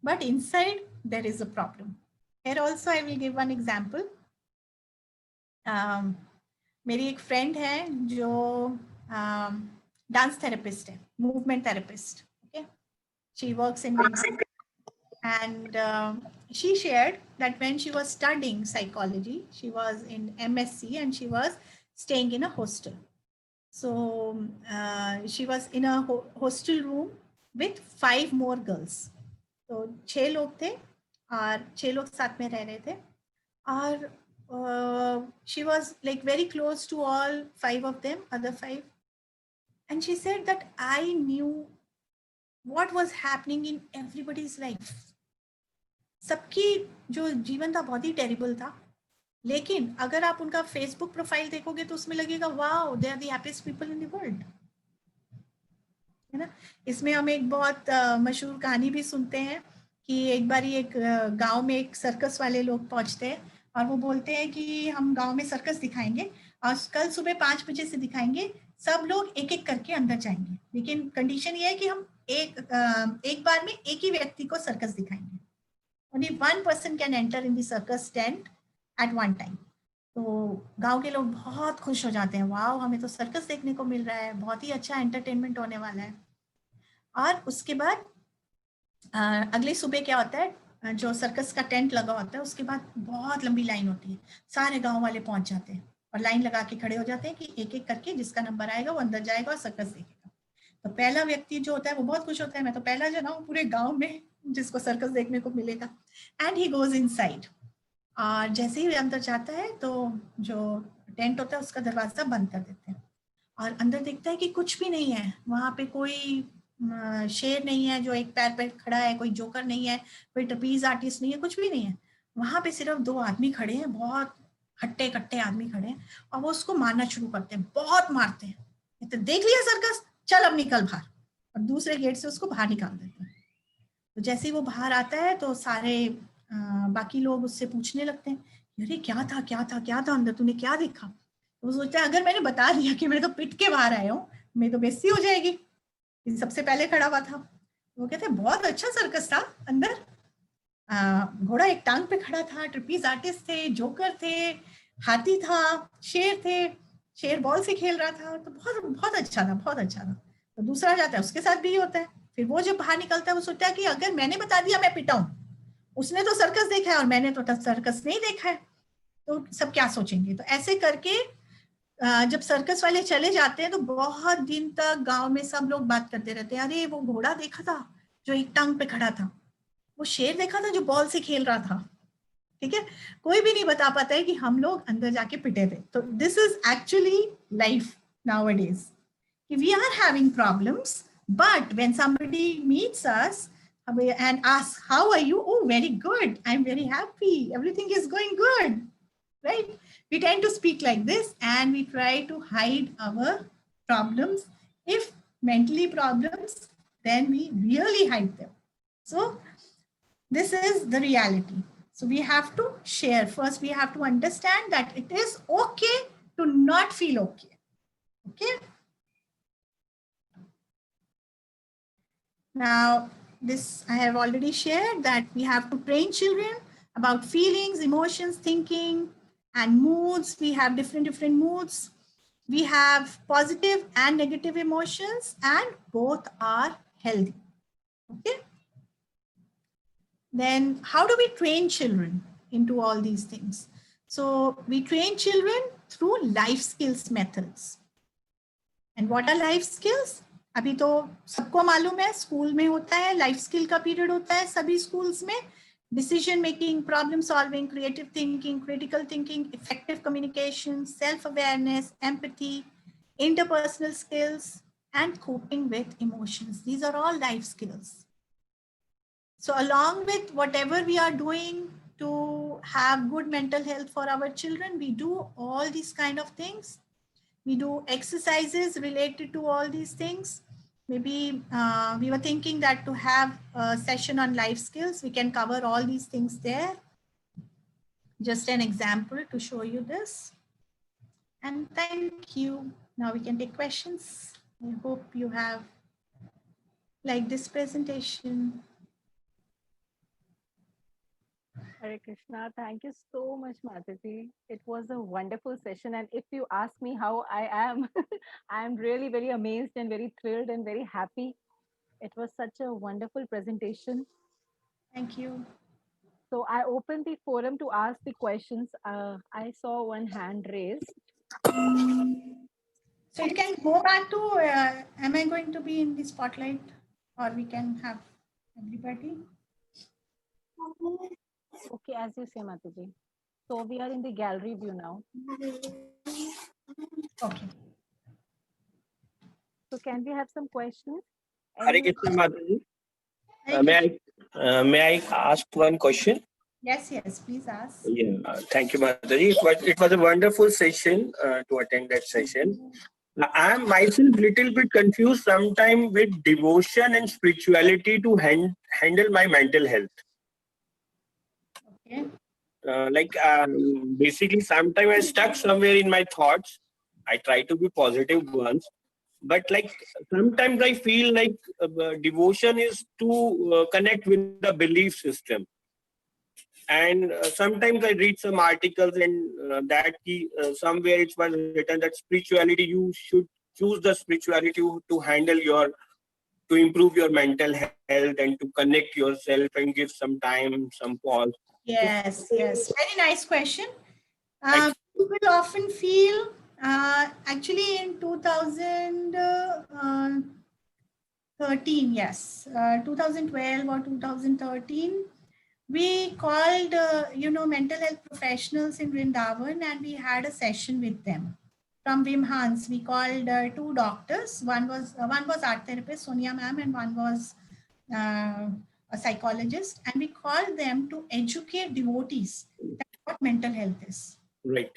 but inside there is a problem. Here also I will give one example. मेरी एक फ्रेंड है जो डांस थेरेपिस्ट है, movement therapist, okay, she works in Bangalore. And she shared that when she was studying psychology, she was in MSc and she was staying in a hostel. So she was in a hostel room with 5 more girls. तो 6 लोग थे और 6 लोग साथ में रह रहे थे और she was like very close to all 5 of them, other 5. And she said that I knew what was happening in everybody's life. सबकी जो जीवन था बहुत ही टेरिबल था, लेकिन अगर आप उनका फेसबुक प्रोफाइल देखोगे तो उसमें लगेगा wow they are the happiest people in the world, है ना। इसमें हम एक बहुत मशहूर कहानी भी सुनते हैं कि एक बार एक गांव में एक सर्कस वाले लोग पहुंचते हैं और वो बोलते हैं कि हम गांव में सर्कस दिखाएंगे और कल सुबह 5 बजे से दिखाएंगे, सब लोग एक एक करके अंदर जाएंगे, लेकिन कंडीशन ये है कि हम एक बार में एक ही व्यक्ति को सर्कस दिखाएंगे. Only one person can enter in the circus tent at one time. तो गांव के लोग बहुत खुश हो जाते हैं, वाओ हमें तो सर्कस देखने को मिल रहा है, बहुत ही अच्छा एंटरटेनमेंट होने वाला है. और उसके बाद अगले सुबह क्या होता है, जो सर्कस का टेंट लगा होता है उसके बाद बहुत लंबी लाइन होती है, सारे गांव वाले पहुंच जाते हैं और लाइन लगा के खड़े हो जाते हैं कि एक एक करके जिसका नंबर आएगा वो अंदर जाएगा और सर्कस देखेगा. तो पहला व्यक्ति जो होता है वो बहुत खुश होता है, मैं तो पहला जना हूँ पूरे गाँव में जिसको सर्कस देखने को मिलेगा. And he goes inside. और जैसे ही अंदर जाता है तो जो टेंट होता है उसका दरवाजा बंद कर देते हैं और अंदर देखता है कि कुछ भी नहीं है, वहां पे कोई शेर नहीं है जो एक पैर पे खड़ा है, कोई जोकर नहीं है, कोई ट्रपीज आर्टिस्ट नहीं है, कुछ भी नहीं है। वहां पे सिर्फ 2 आदमी खड़े हैं, बहुत हट्टे कट्टे आदमी खड़े हैं और वो उसको मारना शुरू करते हैं, बहुत मारते हैं। तो देख लिया सर्कस, चल अब निकल बाहर, और दूसरे गेट से उसको बाहर निकाल देते हैं। तो जैसे ही वो बाहर आता है तो सारे बाकी लोग उससे पूछने लगते हैं, अरे क्या था क्या था क्या था अंदर, तूने क्या देखा? तो वो सोचता है अगर मैंने बता दिया कि मैं तो पिट के बाहर आया हूँ, मेरी तो बेइज्जती हो जाएगी, सबसे पहले खड़ा हुआ था। वो कहते हैं बहुत अच्छा सर्कस था, अंदर घोड़ा एक टांग पे खड़ा था, ट्रपीज आर्टिस्ट थे, जोकर थे, हाथी था, शेर थे, शेर बॉल से खेल रहा था, तो बहुत बहुत अच्छा था, बहुत अच्छा था। तो दूसरा जाता है, उसके साथ भी होता है। फिर वो जब बाहर निकलता है वो सोचता है कि अगर मैंने बता दिया मैं पिटा हूं, उसने तो सर्कस देखा है और मैंने तो सर्कस नहीं देखा है, तो सब क्या सोचेंगे। तो ऐसे करके जब सर्कस वाले चले जाते हैं तो बहुत दिन तक गांव में सब लोग बात करते रहते हैं, अरे वो घोड़ा देखा था जो एक टांग पे खड़ा था, वो शेर देखा था जो बॉल से खेल रहा था। ठीक है, कोई भी नहीं बता पाता है कि हम लोग अंदर जाके पिटे थे। तो this is actually life nowadays, कि we are having problems, but when somebody meets us and asks, how are you? Oh, very good, I'm very happy, everything is going good, right? We tend to speak like this and we try to hide our problems. If mentally problems, then we really hide them. So this is the reality. So we have to share. First, we have to understand that it is okay to not feel okay. Okay. Now, this I have already shared that we have to train children about feelings, emotions, thinking, and moods. We have different moods. We have positive and negative emotions, and both are healthy. Okay. Then how do we train children into all these things? So we train children through life skills methods. And what are life skills? अभी तो सबको मालूम है, school में होता है, life skill का period होता है सभी स्कूल्स में। Decision making, problem solving, creative thinking, critical thinking, effective communication, self awareness, empathy, interpersonal skills, and coping with emotions. These are all life skills. So along with whatever we are doing to have good mental health for our children, we do all these kind of things. We do exercises related to all these things. Maybe we were thinking that to have a session on life skills, we can cover all these things there. Just an example to show you this. And thank you. Now we can take questions. I hope you have liked this presentation. Hare Krishna. Thank you so much, Mataji. It was a wonderful session. And if you ask me how I am, I am really very amazed and very thrilled and very happy. It was such a wonderful presentation. Thank you. So I opened the forum to ask the questions. I saw one hand raised. So you can go back to, am I going to be in the spotlight, or we can have everybody? Okay, as you say, Mataji. So we are in the gallery view now. Okay. So can we have some questions? Hare Krishna, Mataji. May I ask one question? Yes, yes, please ask. Yeah, thank you, Mataji. It was a wonderful session to attend that session. I am myself little bit confused sometimes with devotion and spirituality to handle my mental health. Okay. Basically, sometimes I stuck somewhere in my thoughts. I try to be positive once, but like sometimes I feel like devotion is to connect with the belief system. And sometimes I read some articles and that somewhere it was written that spirituality, you should choose the spirituality to handle to improve your mental health and to connect yourself and give some time, some pause. Yes, yes. Very nice question. People often feel, actually in 2013, yes, 2012 or 2013, we called, mental health professionals in Vrindavan, and we had a session with them. From Vimhans, we called 2 doctors. One was art therapist, Sonia ma'am, and one was a psychologist. And we called them to educate devotees that's what mental health is. Right.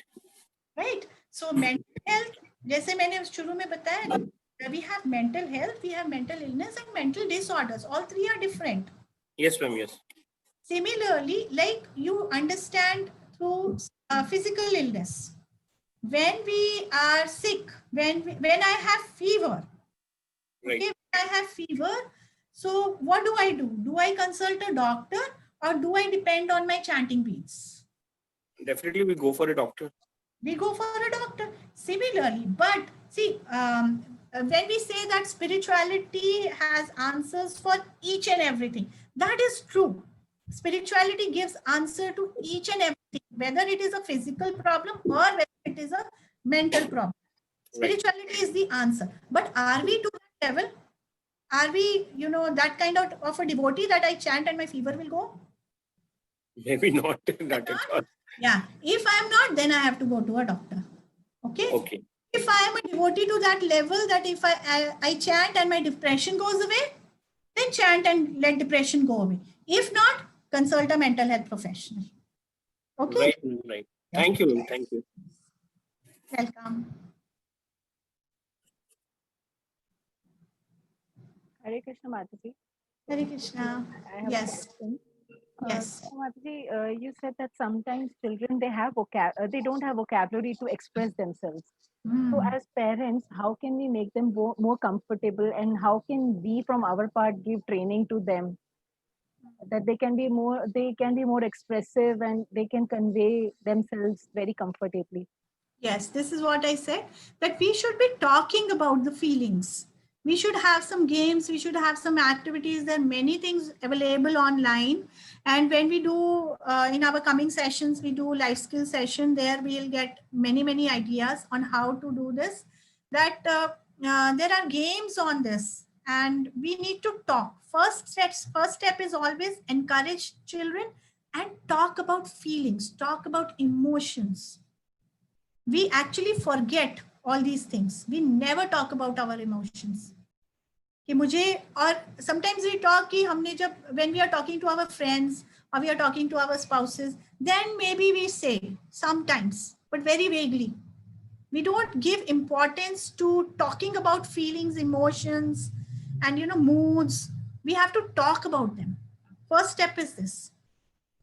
So mental health, जैसे मैंने शुरू में बताया, we have mental health, we have mental illness and mental disorders. All 3 are different. Yes, ma'am. Yes. Similarly, like you understand through physical illness, when we are sick, when I have fever, Right. okay, when I have fever, so what do? Do I consult a doctor or do I depend on my chanting beads? Definitely we go for a doctor. We go for a doctor. Similarly, but see, when we say that spirituality has answers for each and everything, that is true. Spirituality gives answer to each and everything, whether it is a physical problem or whether it is a mental problem. Spirituality is the answer. But are we to that level? Are we, that kind of a devotee that I chant and my fever will go? Maybe not. Not at all. Yeah. If I'm not, then I have to go to a doctor. Okay. Okay. If I am a devotee to that level that if I chant and my depression goes away, then chant and let depression go away. If not, consult a mental health professional. Okay. Right. Thank you. Thank you. Welcome. Hare Krishna, Mataji. Hare Krishna. I have Yes. a question. Yes. So Mataji, you said that sometimes children, they don't have vocabulary to express themselves. So as parents, how can we make them more comfortable, and how can we from our part give training to them that they can be more expressive and they can convey themselves very comfortably? Yes, this is what I said, that we should be talking about the feelings. We should have some games, we should have some activities. There are many things available online. And when we do, in our coming sessions, we do life skill session, there we'll get many ideas on how to do this. That there are games on this and we need to talk. First step is always encourage children and talk about feelings, talk about emotions. We actually forget all these things. We never talk about our emotions. कि मुझे, और sometimes we talk कि हमने जब, when we are talking to our friends or we are talking to our spouses, then maybe we say sometimes, but very vaguely. We don't give importance to talking about feelings, emotions, and moods. We have to talk about them. First step is this.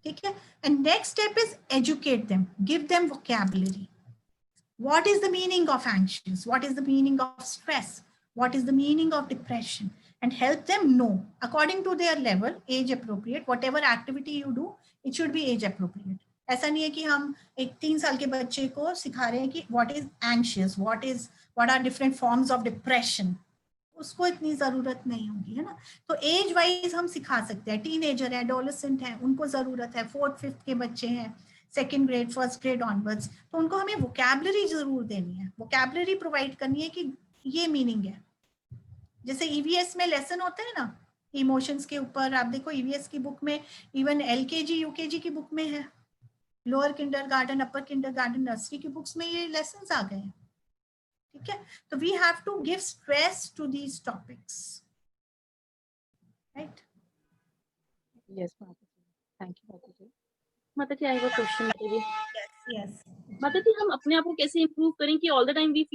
Okay? And next step is educate them, give them vocabulary. What is the meaning of anxious? What is the meaning of stress? What is the meaning of depression? And help them know according to their level, age appropriate. Whatever activity you do, it should be age appropriate. ऐसा नहीं है कि हम एक 3 साल के बच्चे को सिखा रहे हैं कि what is anxious, what are different forms of depression. उसको इतनी जरूरत नहीं होगी, है ना. तो एज वाइज हम सिखा सकते हैं. टीनेजर है, एडोलेसेंट है, उनको जरूरत है. 4th 5th के बच्चे हैं, 2nd grade, 1st grade onwards, तो उनको हमें वोकैबुलरी जरूर देनी है. वोकैबुलरी प्रोवाइड करनी है कि ये मीनिंग है. जैसे ईवीएस में लेसन होते हैं ना इमोशंस के ऊपर, आप देखो ईवीएस की बुक में, इवन एलकेजी यूकेजी की बुक में है, lower kindergarten, upper kindergarten, nursery की बुक्स में ये लेसन्स आ गए हैं. ठीक है. तो we have to give stress to these topics, right? Yes, Mataji. Thank you, Mataji. Mataji, I have a question. Yes. Mataji, हम अपने आप को कैसे improve करें कि all the time we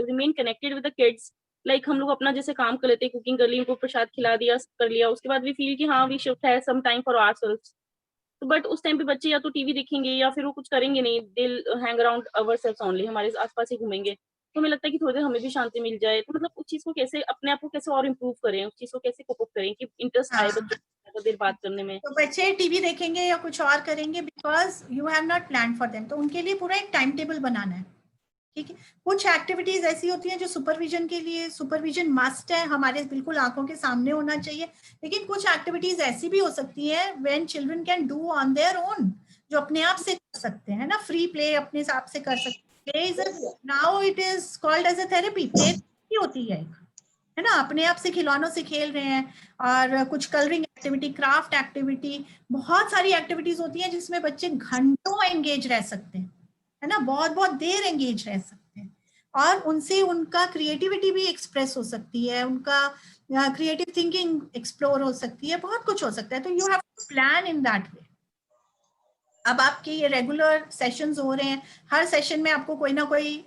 remain connected with the kids? Like हम लोग अपना जैसे काम कर लेते हैं, कुकिंग कर ली, उनको प्रसाद खिला दिया, कर लिया, उसके बाद we feel कि हाँ we should have some time for ourselves. तो बट उस टाइम पे बच्चे या तो टीवी देखेंगे या फिर वो कुछ करेंगे नहीं, they'll hang around ourselves only, हमारे आसपास ही घूमेंगे. तो हमें लगता है कि थोड़ी देर हमें भी शांति मिल जाए. तो मतलब उस चीज को कैसे, अपने आप को कैसे और इम्प्रूव करें, उस चीज को कैसे कोप अप करें कि इंटरेस्ट आए बच्चों देर बात करने में. तो बच्चे टीवी देखेंगे या कुछ और करेंगे because you have not plan for them. तो उनके लिए पूरा एक टाइम टेबल बनाना है. ठीक है. कुछ एक्टिविटीज ऐसी होती हैं जो सुपरविजन के लिए सुपरविजन मस्ट है, हमारे बिल्कुल आंखों के सामने होना चाहिए. लेकिन कुछ एक्टिविटीज ऐसी भी हो सकती है when children can do on their own, जो अपने आप से कर सकते हैं ना. फ्री प्ले अपने हिसाब से कर सकते हैं. Now it is called as a therapy. Play होती है है ना, अपने आप से खिलौनों से खेल रहे हैं, और कुछ कलरिंग एक्टिविटी, क्राफ्ट एक्टिविटी, बहुत सारी एक्टिविटीज होती हैं जिसमें बच्चे घंटों एंगेज रह सकते हैं, है ना, बहुत बहुत देर एंगेज रह सकते हैं, और उनसे उनका क्रिएटिविटी भी एक्सप्रेस हो सकती है, उनका क्रिएटिव थिंकिंग एक्सप्लोर हो सकती है, बहुत कुछ हो सकता है। तो you have to plan in that way. अब आपके ये रेगुलर सेशंस हो रहे हैं, हर सेशन में आपको कोई ना कोई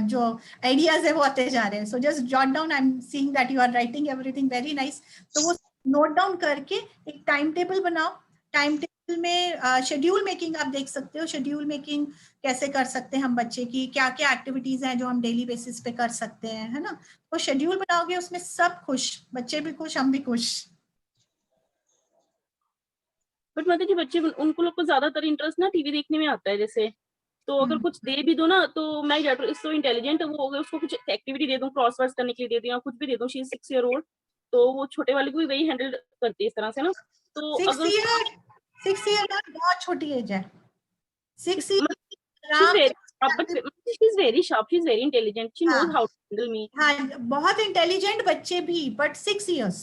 जो आइडियाज है वो आते जा रहे हैं। So just jot down, I am seeing that you are writing everything very nice. तो वो नोट डाउन करके एक टाइम टेबल बनाओ। टाइम टेबल में शेड्यूल मेकिंग आप देख सकते हो, शेड्यूल मेकिंग कैसे कर सकते हैं हम बच्चे की, क्या क्या एक्टिविटीज हैं जो हम डेली बेसिस पे कर सकते हैं, है ना। तो शेड्यूल बनाओगे, उसमें सब खुश, बच्चे भी खुश, हम भी खुश। बट माता जी बच्चे, उनको लोग को ज्यादातर इंटरेस्ट ना टीवी देखने में आता है, जैसे तो अगर कुछ दे भी दो ना, तो मैं सो इंटेलिजेंट वो हो गए, उसको कुछ एक्टिविटी दे दूं, क्रॉसवर्ड्स करने के लिए दे दूं, या कुछ भी दे दूं, शी इज 6 year old, तो वो छोटे वाले को भी वही हैंडल करती है इस तरह से ना। तो 6 ईयर बहुत छोटी एज है। 6 she is very sharp, she is very intelligent, she knows how to handle me. हाँ, बहुत इंटेलिजेंट बच्चे भी, बट 6 years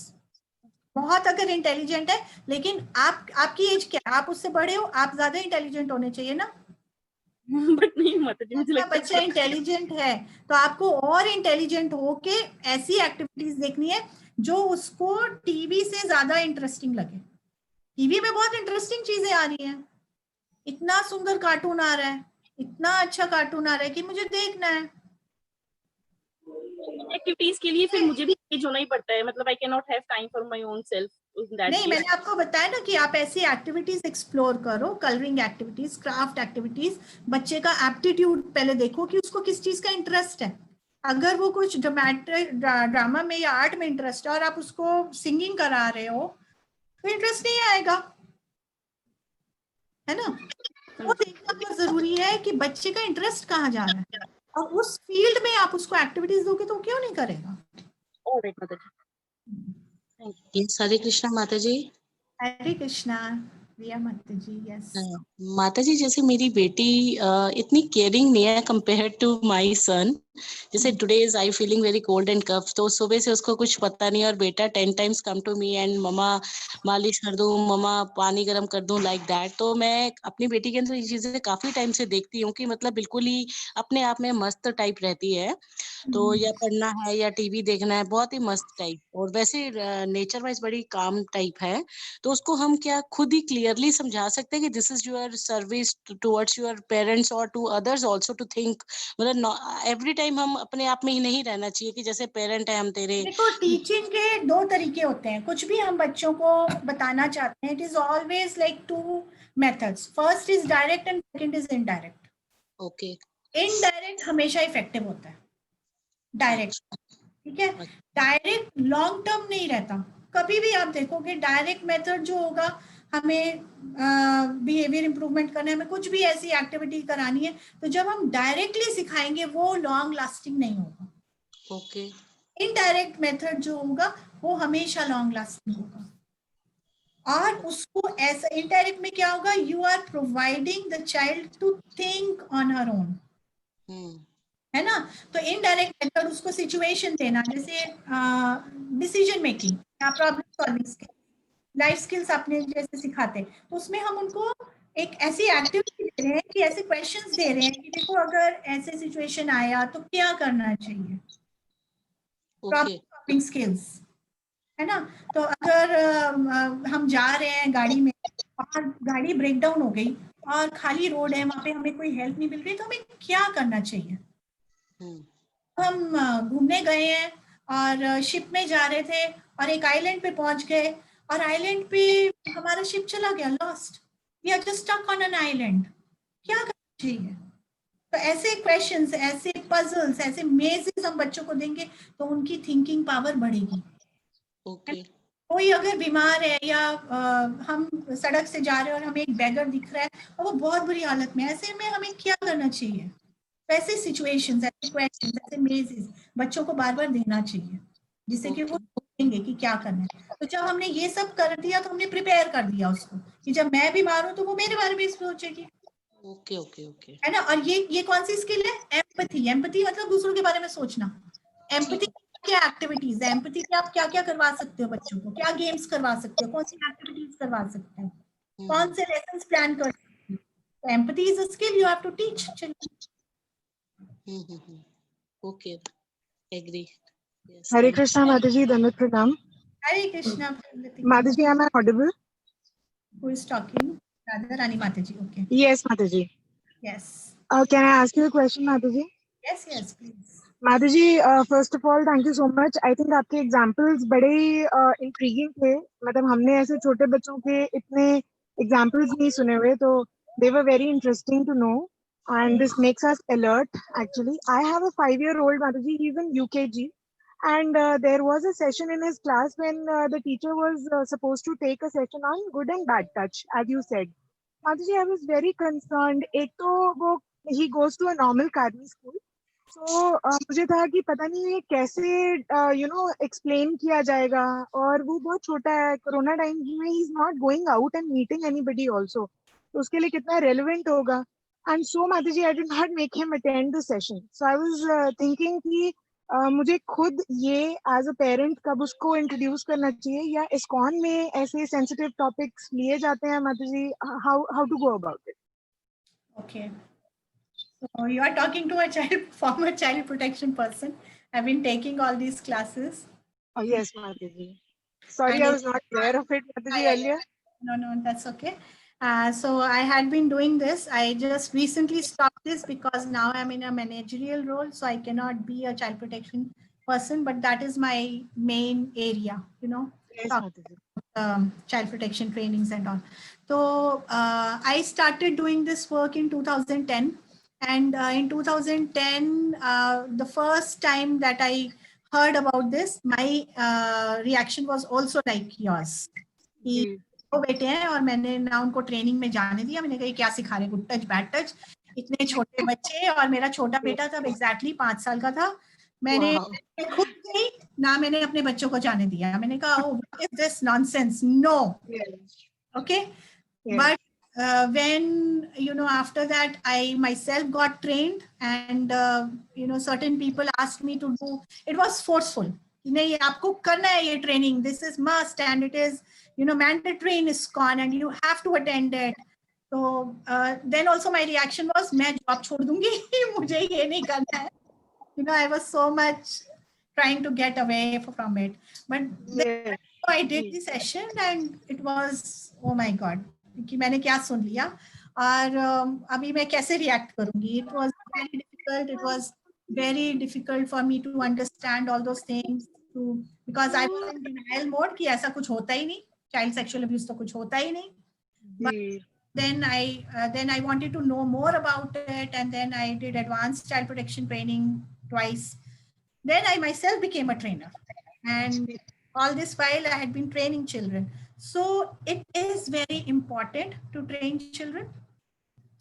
बहुत अगर इंटेलिजेंट है, लेकिन आपकी एज क्या, आप उससे बड़े हो, आप ज्यादा इंटेलिजेंट होने चाहिए ना। बट नहीं माता जी, मुझे लगता है बच्चा इंटेलिजेंट है तो आपको और इंटेलिजेंट होके ऐसी एक्टिविटीज देखनी है जो उसको टीवी से ज्यादा इंटरेस्टिंग लगे। टीवी में बहुत इंटरेस्टिंग चीजें आ रही हैं, इतना सुंदर कार्टून आ रहा है, इतना अच्छा कार्टून आ रहा है कि मुझे देखना है। एक्टिविटीज के लिए फिर मुझे भी एंगेज होना ही पड़ता है, मतलब I can not have time for my own self in that. नहीं, मैंने आपको बताया ना कि आप ऐसी एक्टिविटीज एक्सप्लोर करो, कलरिंग एक्टिविटीज, क्राफ्ट एक्टिविटीज। बच्चे का एप्टीट्यूड पहले देखो कि उसको किस चीज का इंटरेस्ट है। अगर वो कुछ ड्रामा में या आर्ट में इंटरेस्ट है और आप उसको सिंगिंग करा रहे हो तो इंटरेस्ट नहीं आएगा, है ना। वो देखना बहुत जरूरी है कि बच्चे का इंटरेस्ट कहाँ जा रहा है, और उस फील्ड में आप उसको एक्टिविटीज दोगे तो क्यों नहीं करेगा। ऑलराइट माता जी। यस, हरे कृष्णा माता जी। हरे कृष्णा रिया माता जी। यस माता जी, जैसे मेरी बेटी इतनी केयरिंग नहीं है कंपेयर टू माय सन। जैसे today is I feeling very cold and cough, तो सुबह से उसको कुछ पता नहीं, और बेटा 10 times come to me and mama मालिश कर दूं, मम्मा पानी गर्म कर दूं, लाइक दैट। तो मैं अपनी बेटी के अंदर ये चीजें काफी टाइम से देखती हूँ कि मतलब बिल्कुल ही अपने आप में मस्त टाइप रहती है। तो या पढ़ना है या टीवी देखना है, बहुत ही मस्त टाइप, और वैसे नेचर वाइज बड़ी काम टाइप है। तो उसको हम क्या खुद ही क्लियरली समझा सकते हैं कि this is your service towards your parents और to others also to think, मतलब एवरी टाइम हम अपने आप में ही नहीं रहना चाहिए कि जैसे पेरेंट है हम तेरे। देखो, टीचिंग के 2 तरीके होते हैं, कुछ भी हम बच्चों को बताना चाहते हैं, it is always like 2 methods, first is direct and second is indirect. Okay. Indirect हमेशा इफेक्टिव होता है, डायरेक्ट, ठीक है। डायरेक्ट लॉन्ग टर्म नहीं रहता। कभी भी आप देखोगे डायरेक्ट मेथड जो होगा, हमें बिहेवियर इंप्रूवमेंट करना है, हमें कुछ भी ऐसी एक्टिविटी करानी है, तो जब हम डायरेक्टली सिखाएंगे वो लॉन्ग लास्टिंग नहीं होगा। ओके। इनडायरेक्ट मेथड जो होगा वो हमेशा लॉन्ग लास्टिंग होगा। और उसको ऐसा, इनडायरेक्ट में क्या होगा, you are providing the child to think on her own, है ना। तो इनडायरेक्ट मेथड उसको सिचुएशन देना, जैसे डिसीजन मेकिंग या problem solving skill, life skills आपने जैसे सिखाते, तो उसमें हम उनको एक ऐसी एक्टिविटी दे रहे हैं कि ऐसे क्वेश्चंस दे रहे हैं कि देखो अगर ऐसे सिचुएशन आया तो क्या करना चाहिए, प्रॉब्लम सॉल्विंग स्किल्स, है ना। तो अगर हम जा रहे हैं गाड़ी में और गाड़ी ब्रेक डाउन हो गई और खाली रोड है, वहां पे हमें कोई हेल्प नहीं मिल रही, तो हमें क्या करना चाहिए। हम घूमने गए हैं और शिप में जा रहे थे और एक आइलैंड पे पहुंच गए और आइलैंड पे हमारा शिप चला गया, lost, we are just stuck on an island, क्या करना चाहिए। तो ऐसे क्वेश्चंस, ऐसे पजल्स, ऐसे मेजेस हम बच्चों को देंगे तो उनकी थिंकिंग पावर बढ़ेगी। ओके। कोई अगर बीमार है या हम सड़क से जा रहे हैं और हमें एक बेगर दिख रहा है और वो बहुत बुरी हालत में, ऐसे में हमें क्या करना चाहिए। ऐसे सिचुएशंस, ऐसे क्वेश्चंस, ऐसे मेजेस बच्चों को बार बार देना चाहिए जिससे कि वो सोचेंगे कि क्या करना है। तो जब हमने ये सब कर दिया तो हमने प्रिपेयर कर दिया उसको कि जब मैं बीमार हूं तो वो मेरे बारे में सोचेगी। ओके ओके ओके, है ना। और ये कौन सी स्किल है, एम्पैथी। एम्पैथी मतलब दूसरों के बारे में सोचना। एम्पैथी क्या एक्टिविटीज है, एम्पैथी के आप क्या क्या करवा सकते हो बच्चों को, क्या गेम्स करवा सकते हो, कौन सी एक्टिविटीज करवा सकते हैं, कौन से लेसन्स प्लान कर सकते हो. Empathy is a skill you have to teach children. Okay, agree. Yes, Hare thank you. Krishna, Mataji, Dandat Pranam. Hare Krishna. Mataji, am I audible? Who is talking? Radha Rani Mataji. Okay. Yes, Mataji. Yes. Can I ask you a question, Mataji? Yes, yes, please. Mataji, first of all, thank you so much. I think आपके examples बड़े intriguing थे. मतलब हमने ऐसे छोटे बच्चों के इतने examples नहीं सुने हुए, तो they were very interesting to know. And this makes us alert, actually. I have a 5-year-old, Mataji, he's in UKG. And there was a session in his class when the teacher was supposed to take a session on good and bad touch, as you said. Mataji, I was very concerned. एक तो वो he goes to a normal academy school. So मुझे था कि पता नहीं ये कैसे explain किया जाएगा, और वो बहुत छोटा है, कोरोना टाइम में he is not going out and meeting anybody also. तो उसके लिए कितना relevant होगा. And so Mataji, I did not make him attend the session. So I was thinking कि मुझे खुद ये as a parent कब उसको introduce करना चाहिए, या ISKCON में ऐसे sensitive topics लिए जाते हैं Mataji, how to go about it? Okay. So you are talking to a former child protection person. I've been taking all these classes. Oh yes, Mataji. Sorry, I was not aware of it, Mataji, earlier. No, that's okay. So I had been doing this. I just recently stopped this because now I'm in a managerial role, so I cannot be a child protection person, but that is my main area, Yes, child protection trainings and all. So I started doing this work in 2010. And in 2010, the first time that I heard about this, my reaction was also like yours. वो बेटे हैं और मैंने ना उनको training में जाने दिया. मैंने कहा क्या सिखा रहे, गुड टच बैड टच, इतने छोटे बच्चे. और मेरा छोटा बेटा तब एग्जैक्टली 5 साल का था. मैंने खुद गई ना, मैंने अपने बच्चों को जाने दिया. मैंने कहा what is this nonsense, no. Okay, but when after that I myself got trained, and certain people asked me to do. It was forceful. नहीं, आपको करना है ये training, this is must, and it is mandatory in ISKCON, and you have to attend it. So then also my reaction was मैं job छोड़ दूंगी, मुझे ये नहीं करना है. I was so much trying to get away from it, but then I did the session and it was, oh my God, कि मैंने क्या सुन लिया और अभी मैं कैसे रिएक्ट करूंगी. It was very difficult. It was very difficult for me to understand all those things, because I was in denial mode कि ऐसा कुछ होता ही नहीं, child sexual abuse तो कुछ होता ही नहीं. But then I wanted to know more about it, and then I did advanced child protection training twice. Then I myself became a trainer, and all this while I had been training children. So it is very important to train children.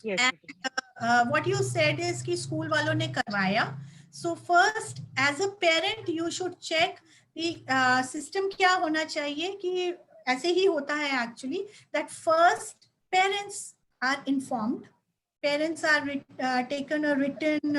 Yes. And what you said is कि school वालों ने करवाया. So first, as a parent, you should check the system क्या होना चाहिए. कि ऐसे ही होता है actually, that first parents are informed. Parents are taken a written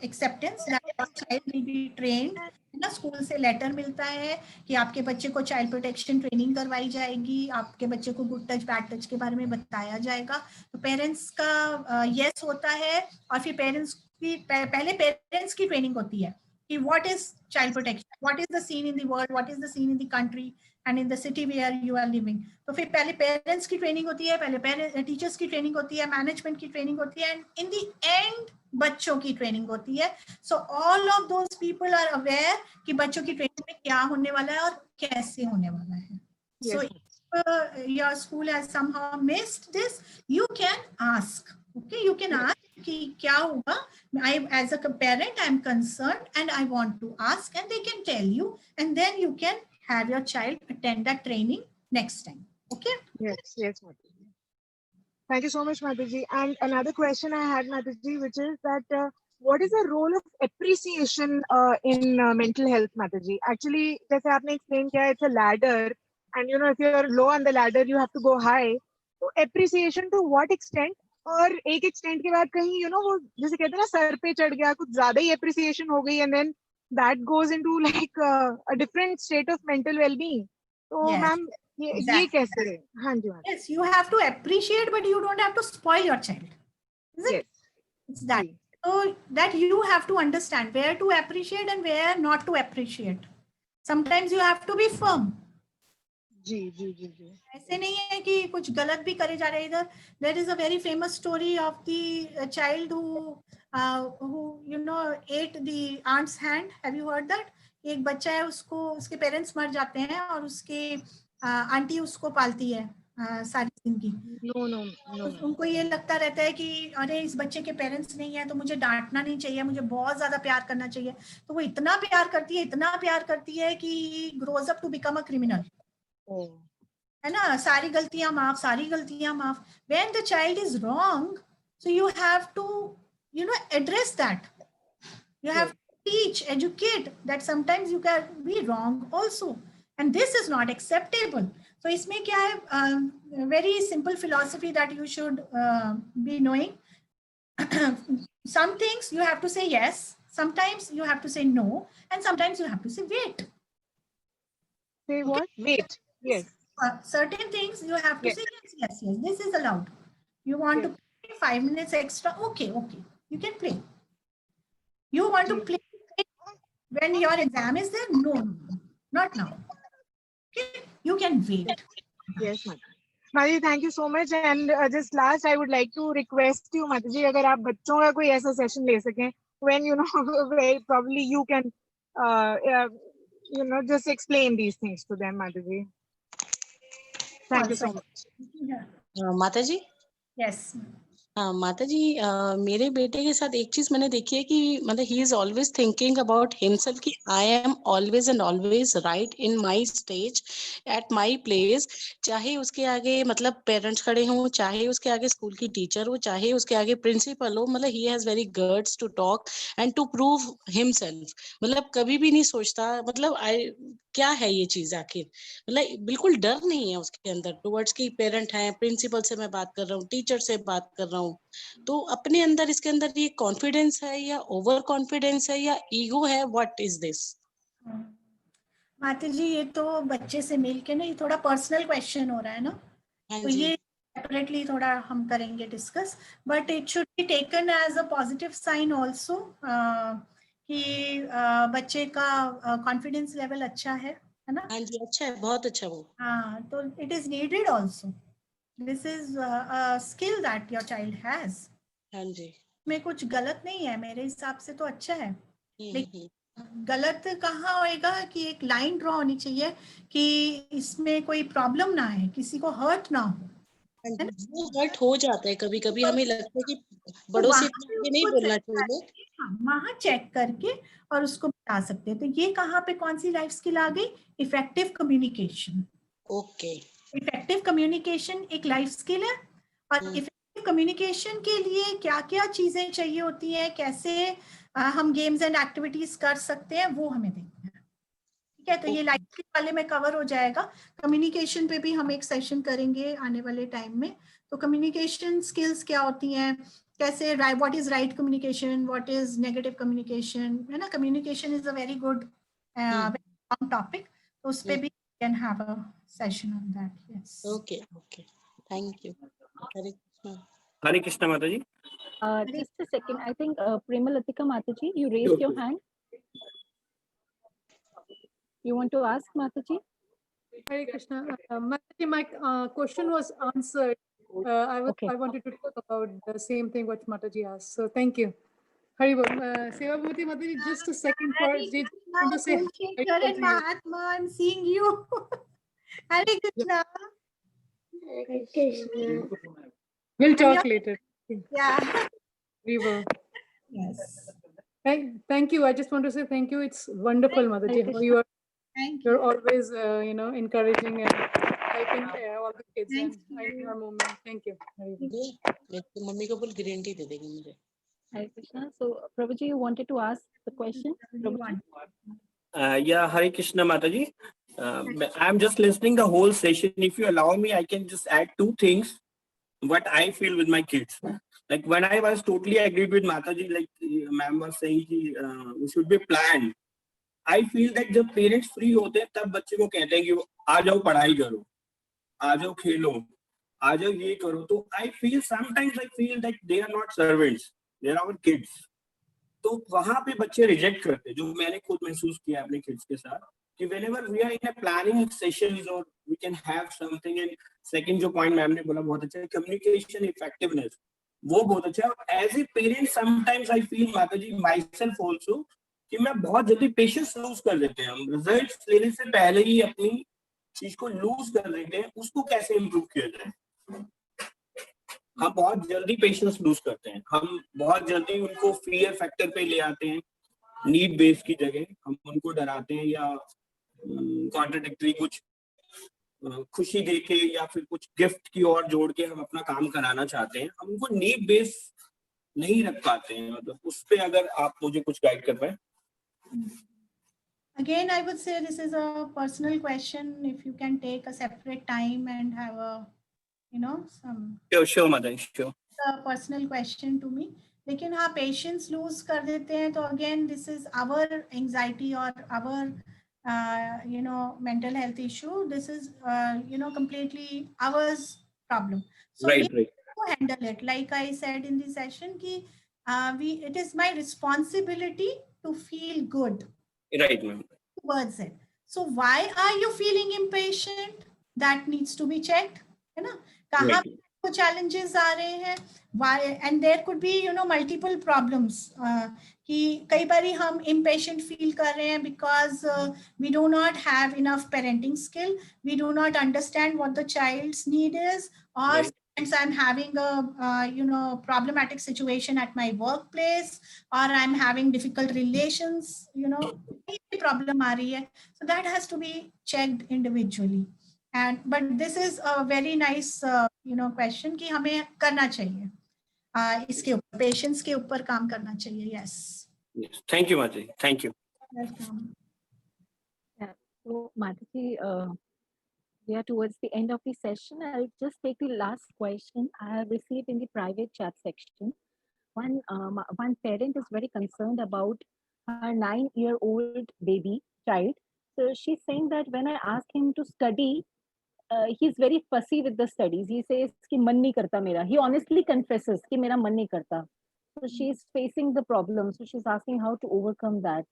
acceptance that your child will be trained. ना स्कूल से लेटर मिलता है कि आपके बच्चे को चाइल्ड प्रोटेक्शन ट्रेनिंग करवाई जाएगी, आपके बच्चे को गुड टच बैड टच के बारे में बताया जाएगा. तो पेरेंट्स का यस होता है, और फिर पेरेंट्स की पहले पेरेंट्स की ट्रेनिंग होती है कि what is child protection, what is the scene in the world, what is the scene in the country and in the city where you are living. तो फिर पहले पेरेंट्स की ट्रेनिंग होती है, पहले टीचर्स की ट्रेनिंग होती है, मैनेजमेंट की ट्रेनिंग होती है, एंड इन द एंड बच्चों की ट्रेनिंग होती है. So all of those people are aware कि बच्चों की ट्रेनिंग में क्या होने वाला है और कैसे होने वाला है. सो your school has somehow missed this, you can ask. Okay, you can ask कि क्या होगा. I as a parent I am concerned and I want to ask, and they can tell you, and then you can have your child attend that training next time. Okay. Yes, Mataji. Thank you so much, Mataji. And another question I had, Mataji, which is that what is the role of appreciation in mental health, Mataji? Actually, जैसे आपने explain किया, it's a ladder, and if you're low on the ladder, you have to go high. So appreciation to what extent? और एक extent के बाद कहीं वो जैसे कहते हैं ना, सर पे चढ़ गया, कुछ ज्यादा ही appreciation हो गई, and then that goes into like a different state of mental well-being. So Yes, ma'am, ये exactly. कैसे है? हाँ जी ma'am. Yes, you have to appreciate, but you don't have to spoil your child. Is it? Yes. It's that. So that you have to understand where to appreciate and where not to appreciate. Sometimes you have to be firm. जी जी जी जी. ऐसे नहीं है कि कुछ गलत भी करे जा रहे हैं इधर. There is a very famous story of the child who you know ate the aunt's hand. Have you heard that? एक बच्चा है, उसको उसके पेरेंट्स मर जाते हैं और उसके आंटी उसको पालती है सारी जिंदगी. No no no. उनको ये लगता रहता है कि अरे इस बच्चे के पेरेंट्स नहीं है तो मुझे डांटना नहीं चाहिए, मुझे बहुत ज्यादा प्यार करना चाहिए. तो वो इतना प्यार करती है कि grows up to become a criminal. है ना, सारी गलतियां माफ. When the child is wrong, so you have to address that. You have to teach, educate that sometimes you can be wrong also, and this is not acceptable. So इसमें क्या है, very simple philosophy that you should be knowing. Some things you have to say yes, sometimes you have to say no, and sometimes you have to say wait. Say what? Wait. Yes. Certain things you have to say yes, this is allowed. You want to play 5 minutes extra, okay, you can play. You want to play when your exam is there, no, not now. Okay, you can wait. Yes, ma'am. Mataji, thank you so much. And just last, I would like to request you, Mataji, अगर आप बच्चों का कोई ऐसा session ले सकें, when where probably you can, just explain these things to them, Mataji. Thank you so much. माताजी. Yes. माताजी, मेरे बेटे के साथ एक चीज मैंने देखी है कि मतलब he is always thinking about himself कि I am always and always right in my stage at my place. चाहे उसके आगे मतलब पेरेंट्स खड़े हों, चाहे उसके आगे स्कूल की टीचर हो, चाहे उसके आगे प्रिंसिपल हो, मतलब he has very guts to talk and to prove himself. मतलब कभी भी नहीं सोचता मतलब क्या है ये चीज आखिर, मतलब बिल्कुल डर नहीं है उसके अंदर टुवर्ड्स की पेरेंट हैं, प्रिंसिपल से मैं बात कर रहा हूँ, टीचर से बात कर रहा हूँ. तो अपने अंदर इसके अंदर ये कॉन्फिडेंस है या ओवर कॉन्फिडेंस है या ईगो है, व्हाट इज दिस? माता जी, ये तो बच्चे से मिलके ना, ये थोड़ा पर्सनल क्वेश्चन हो रहा है ना, तो ये सेपरेटली थोड़ा हम करेंगे discuss, but it should be taken as a positive sign also कि बच्चे का कॉन्फिडेंस लेवल अच्छा है ना. हाँ जी, अच्छा है, बहुत अच्छा वो. हाँ, तो it is needed also. This is a skill that your child has. हाँ जी. में कुछ गलत नहीं है, मेरे हिसाब से तो अच्छा है. लेकिन गलत कहाँ होएगा कि एक लाइन ड्रॉ होनी चाहिए कि इसमें कोई प्रॉब्लम ना आए, किसी को हर्ट ना हो. वो हर्ट हो जाता है कभी कभी, हमें लगता है कि बड़ों से नहीं बोलना चाहिए. वहाँ चेक करके और उसको बता सकते हैं. तो ये कहाँ पे कौन सी लाइफ स्किल आ गई? Effective communication. Okay. Effective communication एक लाइफ स्किल है, और इफेक्टिव कम्युनिकेशन के लिए क्या क्या चीजें चाहिए होती हैं, कैसे हम गेम्स एंड एक्टिविटीज कर सकते हैं, वो हमें देखना है. ठीक है, तो ये लाइफ स्किल वाले में कवर हो जाएगा. कम्युनिकेशन पे भी हम एक सेशन करेंगे आने वाले टाइम में. तो कम्युनिकेशन स्किल्स क्या होती हैं, कैसे, what is right communication, what is negative communication, है ना. Communication is a very good topic, तो उस पे भी can have a session on that. Yes. Okay. Thank you. Hare Krishna Mataji. Just a second. I think Premalatika Mataji, you raised your hand. You want to ask, Mataji? Hare Krishna. Mataji, my question was answered. I wanted to talk about the same thing what Mataji asked. So thank you. Hari Bol. Sevabhuti Mataji, just a second for to say Mahatma, I'm seeing you. Hare Krishna. Hare Krishna. We'll talk later. Yeah. We will. Yes. Thank you. I just want to say thank you. It's wonderful, Mataji. You're always, encouraging and helping all the kids in our movement. Thank you. Mummy को बोल green tea दे देगी मुझे. Hare Krishna. So, Prabhuji, you wanted to ask the question? Yeah, Hare Krishna Mataji. I'm just listening the whole session. If you allow me, I can just add 2 things. What I feel with my kids. Like when I was totally agreed with Mataji, like ma'am was saying, we should be planned. I feel that जब parents free होते हैं तब बच्चे को कहते हैं कि आ जाओ पढ़ाई करो, आ जाओ खेलो, आ जाओ ये करो. तो I feel sometimes I feel that they are not servants, they are our kids. तो वहां पे बच्चे रिजेक्ट करते हैं, जो मैंने खुद महसूस किया अपने किड्स के साथ कि whenever we are in a planning sessions or we can have something. And second जो पॉइंट मैम ने बोला बहुत अच्छा है, कम्युनिकेशन इफेक्टिवनेस, वो बहुत अच्छा है. As a parent sometimes I feel Mata ji my self also कि मैं बहुत जल्दी पेशेंस लूज कर देते हैं. हम रिजल्ट लेने से पहले ही अपनी चीज को लूज कर देते हैं. उसको कैसे इम्प्रूव किया जाए? हम बहुत जल्दी पेशेंस लूज करते हैं, हम बहुत जल्दी उनको फियर फैक्टर पे ले आते हैं, नीड बेस की जगह हम उनको डराते हैं या कॉन्ट्राडिक्टरी कुछ खुशी देके या फिर कुछ गिफ्ट की ओर जोड़ के हम अपना काम कराना चाहते हैं. हम उनको नीड बेस नहीं रख पाते हैं. मतलब उस पे अगर आप मुझे कुछ गाइड कर पाए. Again, I would say this is a personal question. If you can take a separate time and have a, some. Sure, mother, sure. A personal question to me. लेकिन हाँ पेशेंस लूज कर देते हैं तो again this is our anxiety और our mental health issue. This is completely ours problem. So we have to handle it. Like I said in the session ki it is my responsibility to feel good. Right, ma'am. Towards it. So why are you feeling impatient? That needs to be checked. है ना? कहाँ को challenges आ रहे हैं? Why? And there could be multiple problems. कि कई बारी हम impatient feel कर रहे हैं because we do not have enough parenting skill. We do not understand what the child's need is, or sometimes I'm having a problematic situation at my workplace, or I'm having difficult relations. Problem आ रही है. So that has to be checked individually. But this is a very nice question कि हमें करना चाहिए. इसके ऊपर patience के ऊपर काम करना चाहिए. Yes. Thank you, Mataji. Thank you. Welcome. So Mataji, we are towards the end of the session. I'll just take the last question I have received in the private chat section. One parent is very concerned about her 9-year-old child. So she's saying that when I ask him to study, he's very fussy with the studies. He says कि मन नहीं करता मेरा. He honestly confesses कि मेरा मन नहीं करता. So she's facing the problem. So she's asking how to overcome that.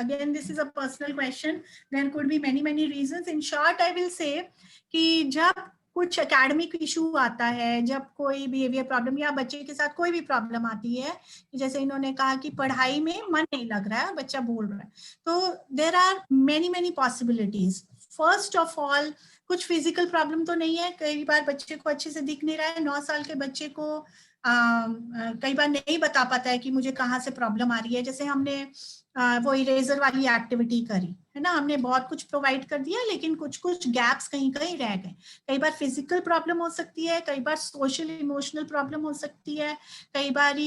Again, this is a personal question. There could be many reasons. In short, I will say कि जब कुछ academic issue आता है, जब कोई behavior problem या बच्चे के साथ कोई भी problem आती है, जैसे इन्होंने कहा कि पढ़ाई में मन नहीं लग रहा है, बच्चा बोल रहा है, तो there are many possibilities. First of all, कुछ फिजिकल प्रॉब्लम तो नहीं है. कई बार बच्चे को अच्छे से दिख नहीं रहा है. 9 साल के बच्चे को कई बार नहीं बता पाता है कि मुझे कहाँ से प्रॉब्लम आ रही है. जैसे हमने वो इरेजर वाली एक्टिविटी करी है ना, हमने बहुत कुछ प्रोवाइड कर दिया, लेकिन कुछ गैप्स कहीं रह गए. कई बार फिजिकल प्रॉब्लम हो सकती है, कई बार सोशल इमोशनल प्रॉब्लम हो सकती है, कई बार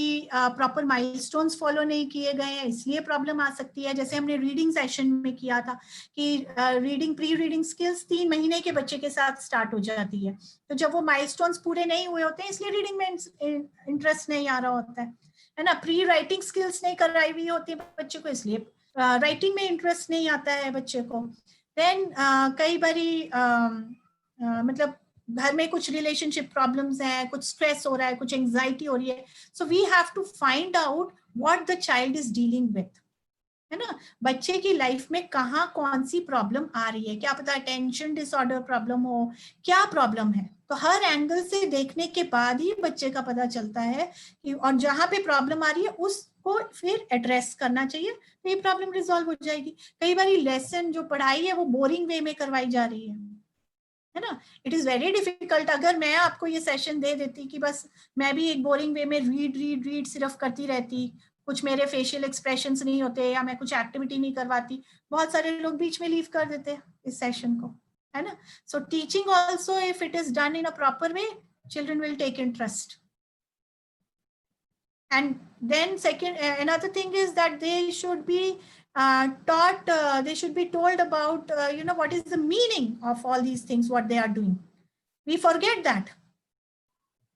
प्रॉपर माइलस्टोन्स फॉलो नहीं किए गए हैं, इसलिए प्रॉब्लम आ सकती है. जैसे हमने रीडिंग सेशन में किया था कि प्री रीडिंग स्किल्स 3 महीने के बच्चे के साथ स्टार्ट हो जाती है. तो जब वो माइलस्टोन्स पूरे नहीं हुए होते हैं, इसलिए रीडिंग में इंटरेस्ट नहीं आ रहा होता है ना. प्री राइटिंग स्किल्स नहीं कराई हुई होती है बच्चे को, इसलिए राइटिंग में इंटरेस्ट नहीं आता है बच्चे को. देन कई बारी मतलब घर में कुछ रिलेशनशिप प्रॉब्लम्स हैं, कुछ स्ट्रेस हो रहा है, कुछ एंजाइटी हो रही है. So we have to find out what the child is dealing with, है ना. बच्चे की लाइफ में कहाँ कौन सी प्रॉब्लम आ रही है, क्या पता अटेंशन डिसऑर्डर प्रॉब्लम हो, क्या प्रॉब्लम है. तो हर एंगल से देखने के बाद ही बच्चे का पता चलता है कि और जहाँ पे प्रॉब्लम आ रही है उसको फिर एड्रेस करना चाहिए, तो ये प्रॉब्लम रिजॉल्व हो जाएगी. कई बार लेसन जो पढ़ाई है वो बोरिंग वे में करवाई जा रही है ना. It is very difficult. अगर मैं आपको ये सेशन दे देती कि बस मैं भी एक बोरिंग वे में रीड सिर्फ करती रहती, कुछ मेरे फेशियल एक्सप्रेशंस नहीं होते या मैं कुछ एक्टिविटी नहीं करवाती, बहुत सारे लोग बीच में लीव कर देते इस सेशन को, है ना. So teaching also if it is done in a proper way, children will take interest. And then second, another thing is that they should be taught, they should be told about, what is the meaning of all these things, what they are doing. We forget that.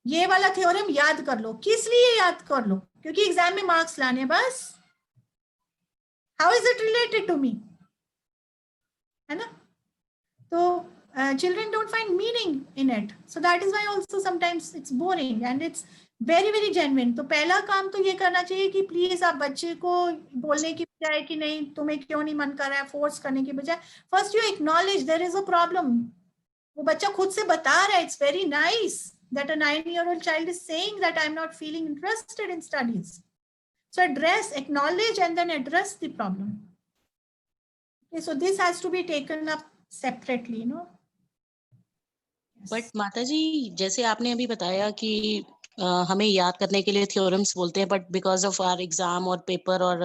ये वाला theorem याद कर लो. किस लिए याद कर लो? क्योंकि exam में मार्क्स लाने बस. How is it related to me? है ना? So children don't find meaning in it. So that is why also sometimes it's boring and it's very very genuine. तो पहला काम तो ये करना चाहिए कि प्लीज आप बच्चे को बोलने की बजाय कि नहीं तुम्हें क्यों नहीं मन कर रहा है, फोर्स करने की बजाय first you acknowledge there is a problem. वो बच्चा खुद से बता रहा है. It's very nice that a 9-year-old child is saying that I'm not feeling interested in studies. So address, acknowledge, and then address the problem. Okay, so this has to be taken up separately, you know. But माताजी जैसे आपने अभी बताया कि हमें याद करने के लिए थ्योरम्स बोलते हैं, but because of our exam और पेपर और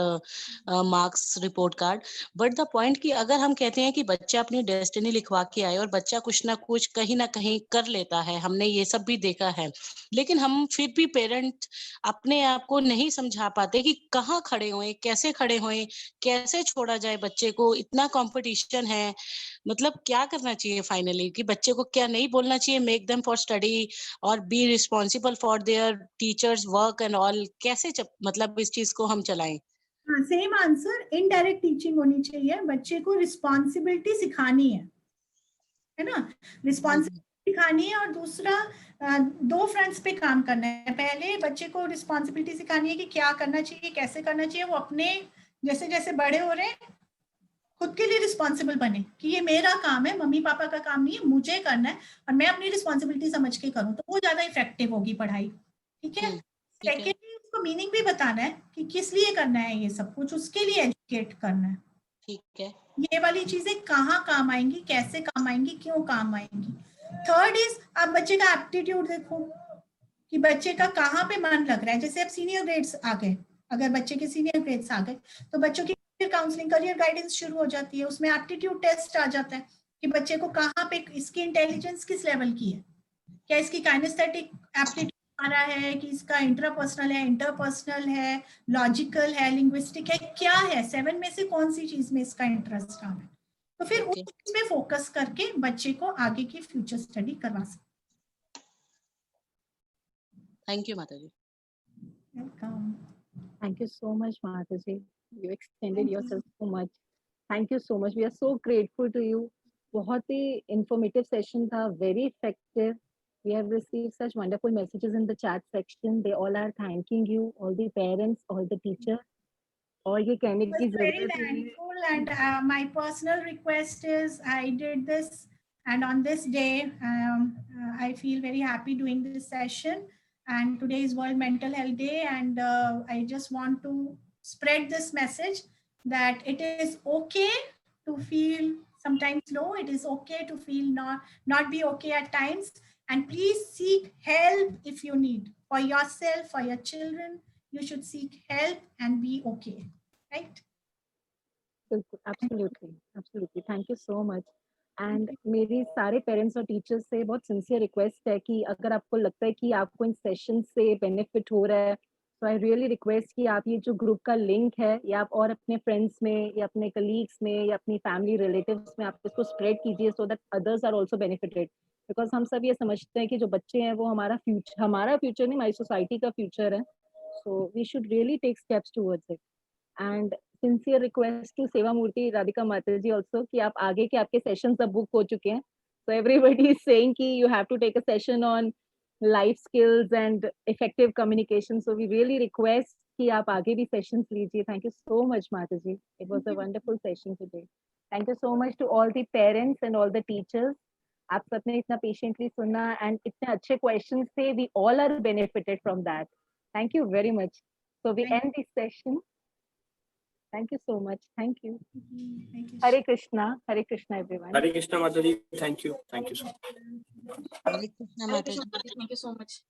marks report card. But the point कि अगर हम कहते हैं कि बच्चा अपनी डेस्टिनी लिखवा के आए और बच्चा कुछ ना कुछ कहीं ना कहीं कर लेता है, हमने ये सब भी देखा है, लेकिन हम फिर भी पेरेंट अपने आप को नहीं समझा पाते कि कहाँ खड़े हों, कैसे खड़े हों, कैसे छोड़ा जाए बच्चे को. इतना कंपटीशन है, मतलब क्या करना चाहिए फाइनली कि बच्चे को क्या नहीं बोलना चाहिए, मेक देम फॉर स्टडी और be responsible for their teachers work and all. कैसे मतलब इस चीज को हम चलाएं? सेम आंसर, इनडायरेक्ट टीचिंग होनी चाहिए. बच्चे को रिस्पॉन्सिबिलिटी सिखानी है ना, रिस्पॉन्सिबिलिटी सिखानी है. और दूसरा दो फ्रंट्स पे काम करना है. पहले बच्चे को रिस्पॉन्सिबिलिटी सिखानी है कि क्या करना चाहिए, कैसे करना चाहिए. वो अपने जैसे जैसे बड़े हो रहे हैं खुद के लिए रिस्पॉन्सिबल बने कि ये मेरा काम है, मम्मी पापा का काम नहीं है, मुझे करना है और मैं अपनी रिस्पॉन्सिबिलिटी समझ के करूं. तो वो ज्यादा इफेक्टिव होगी पढ़ाई. ठीक है. सेकेंडली उसको मीनिंग भी बताना है कि किस लिए करना है ये सब कुछ, उसके लिए एजुकेट करना है. ठीक है. ये वाली चीजें कहाँ काम आएंगी, कैसे काम आएंगी, क्यों काम आएंगी. थर्ड इज आप बच्चे का एप्टीट्यूड देखो कि बच्चे का कहाँ पे मन लग रहा है. जैसे अब सीनियर ग्रेड्स आ गए, अगर बच्चे के सीनियर ग्रेड्स आ गए तो बच्चों की काउंसलिंग, करियर गाइडेंस शुरू हो जाती है. उसमें एप्टीट्यूड टेस्ट आ जाता है कि बच्चे को कहाँ पे इसकी इंटेलिजेंस किस लेवल की है, क्या इसकी काइनेस्थेटिक एप्टीट्यूड आ रहा है, कि इसका इंट्रापर्सनल है, इंटरपर्सनल है, लॉजिकल है, लिंग्विस्टिक है, क्या है, 7 में से कौन सी चीज में इसका इंटरेस्ट आ रहा है. तो फिर उस चीज पे फोकस करके बच्चे को आगे की फ्यूचर स्टडी करवा सकते. थैंक यू माता जी. Welcome. Thank you so much, Mataji. You extended yourself so much. Thank you so much. We are so grateful to you. बहुत ही informative session था, very effective. We have received such wonderful messages in the chat section. They all are thanking you, all the parents, all the teachers. और ये कहने की very thankful, and my personal request is I did this, and on this day I feel very happy doing this session. And today is World Mental Health Day, and I just want to spread this message that it is okay to feel sometimes low. It is okay to feel not be okay at times. And please seek help if you need. For yourself, for your children, you should seek help and be okay. Right? Absolutely. Absolutely. Thank you so much. And मेरी सारे parents और teachers से बहुत sincere request है कि अगर आपको लगता है कि आपको इन सेशन से बेनिफिट हो रहा है, तो आई रियली रिक्वेस्ट कि आप ये जो ग्रुप का लिंक है या आप और अपने फ्रेंड्स में या अपने कलीग्स में या अपनी फैमिली रिलेटिव्स में आप इसको स्प्रेड कीजिए, so that others are also benefited. Because हम सब ये समझते हैं कि जो बच्चे हैं वो हमारा फ्यूचर नहीं, हमारी सोसाइटी का फ्यूचर है. So we should really take steps towards it. And sincere request to Seva Murthy, Radhika Mataji also कि आप आगे के आपके सेशंस अब बुक हो चुके हैं. So everybody is saying कि you have to take a session on life skills and effective communication. So we really request कि आप आगे भी सेशंस लीजिए. Thank you so much, Mataji. It was a wonderful session today. Thank you so much to all the parents and all the teachers. आप सबने इतना patiently सुना and इतने अच्छे questions थे. We all are benefited from that. Thank you very much. So we end this session. Thank you so much. Thank you. Hare Krishna. Hare Krishna, everyone. Hare Krishna, Mataji. Thank you. Thank you so much. Hare Krishna, Mataji. Thank you so much.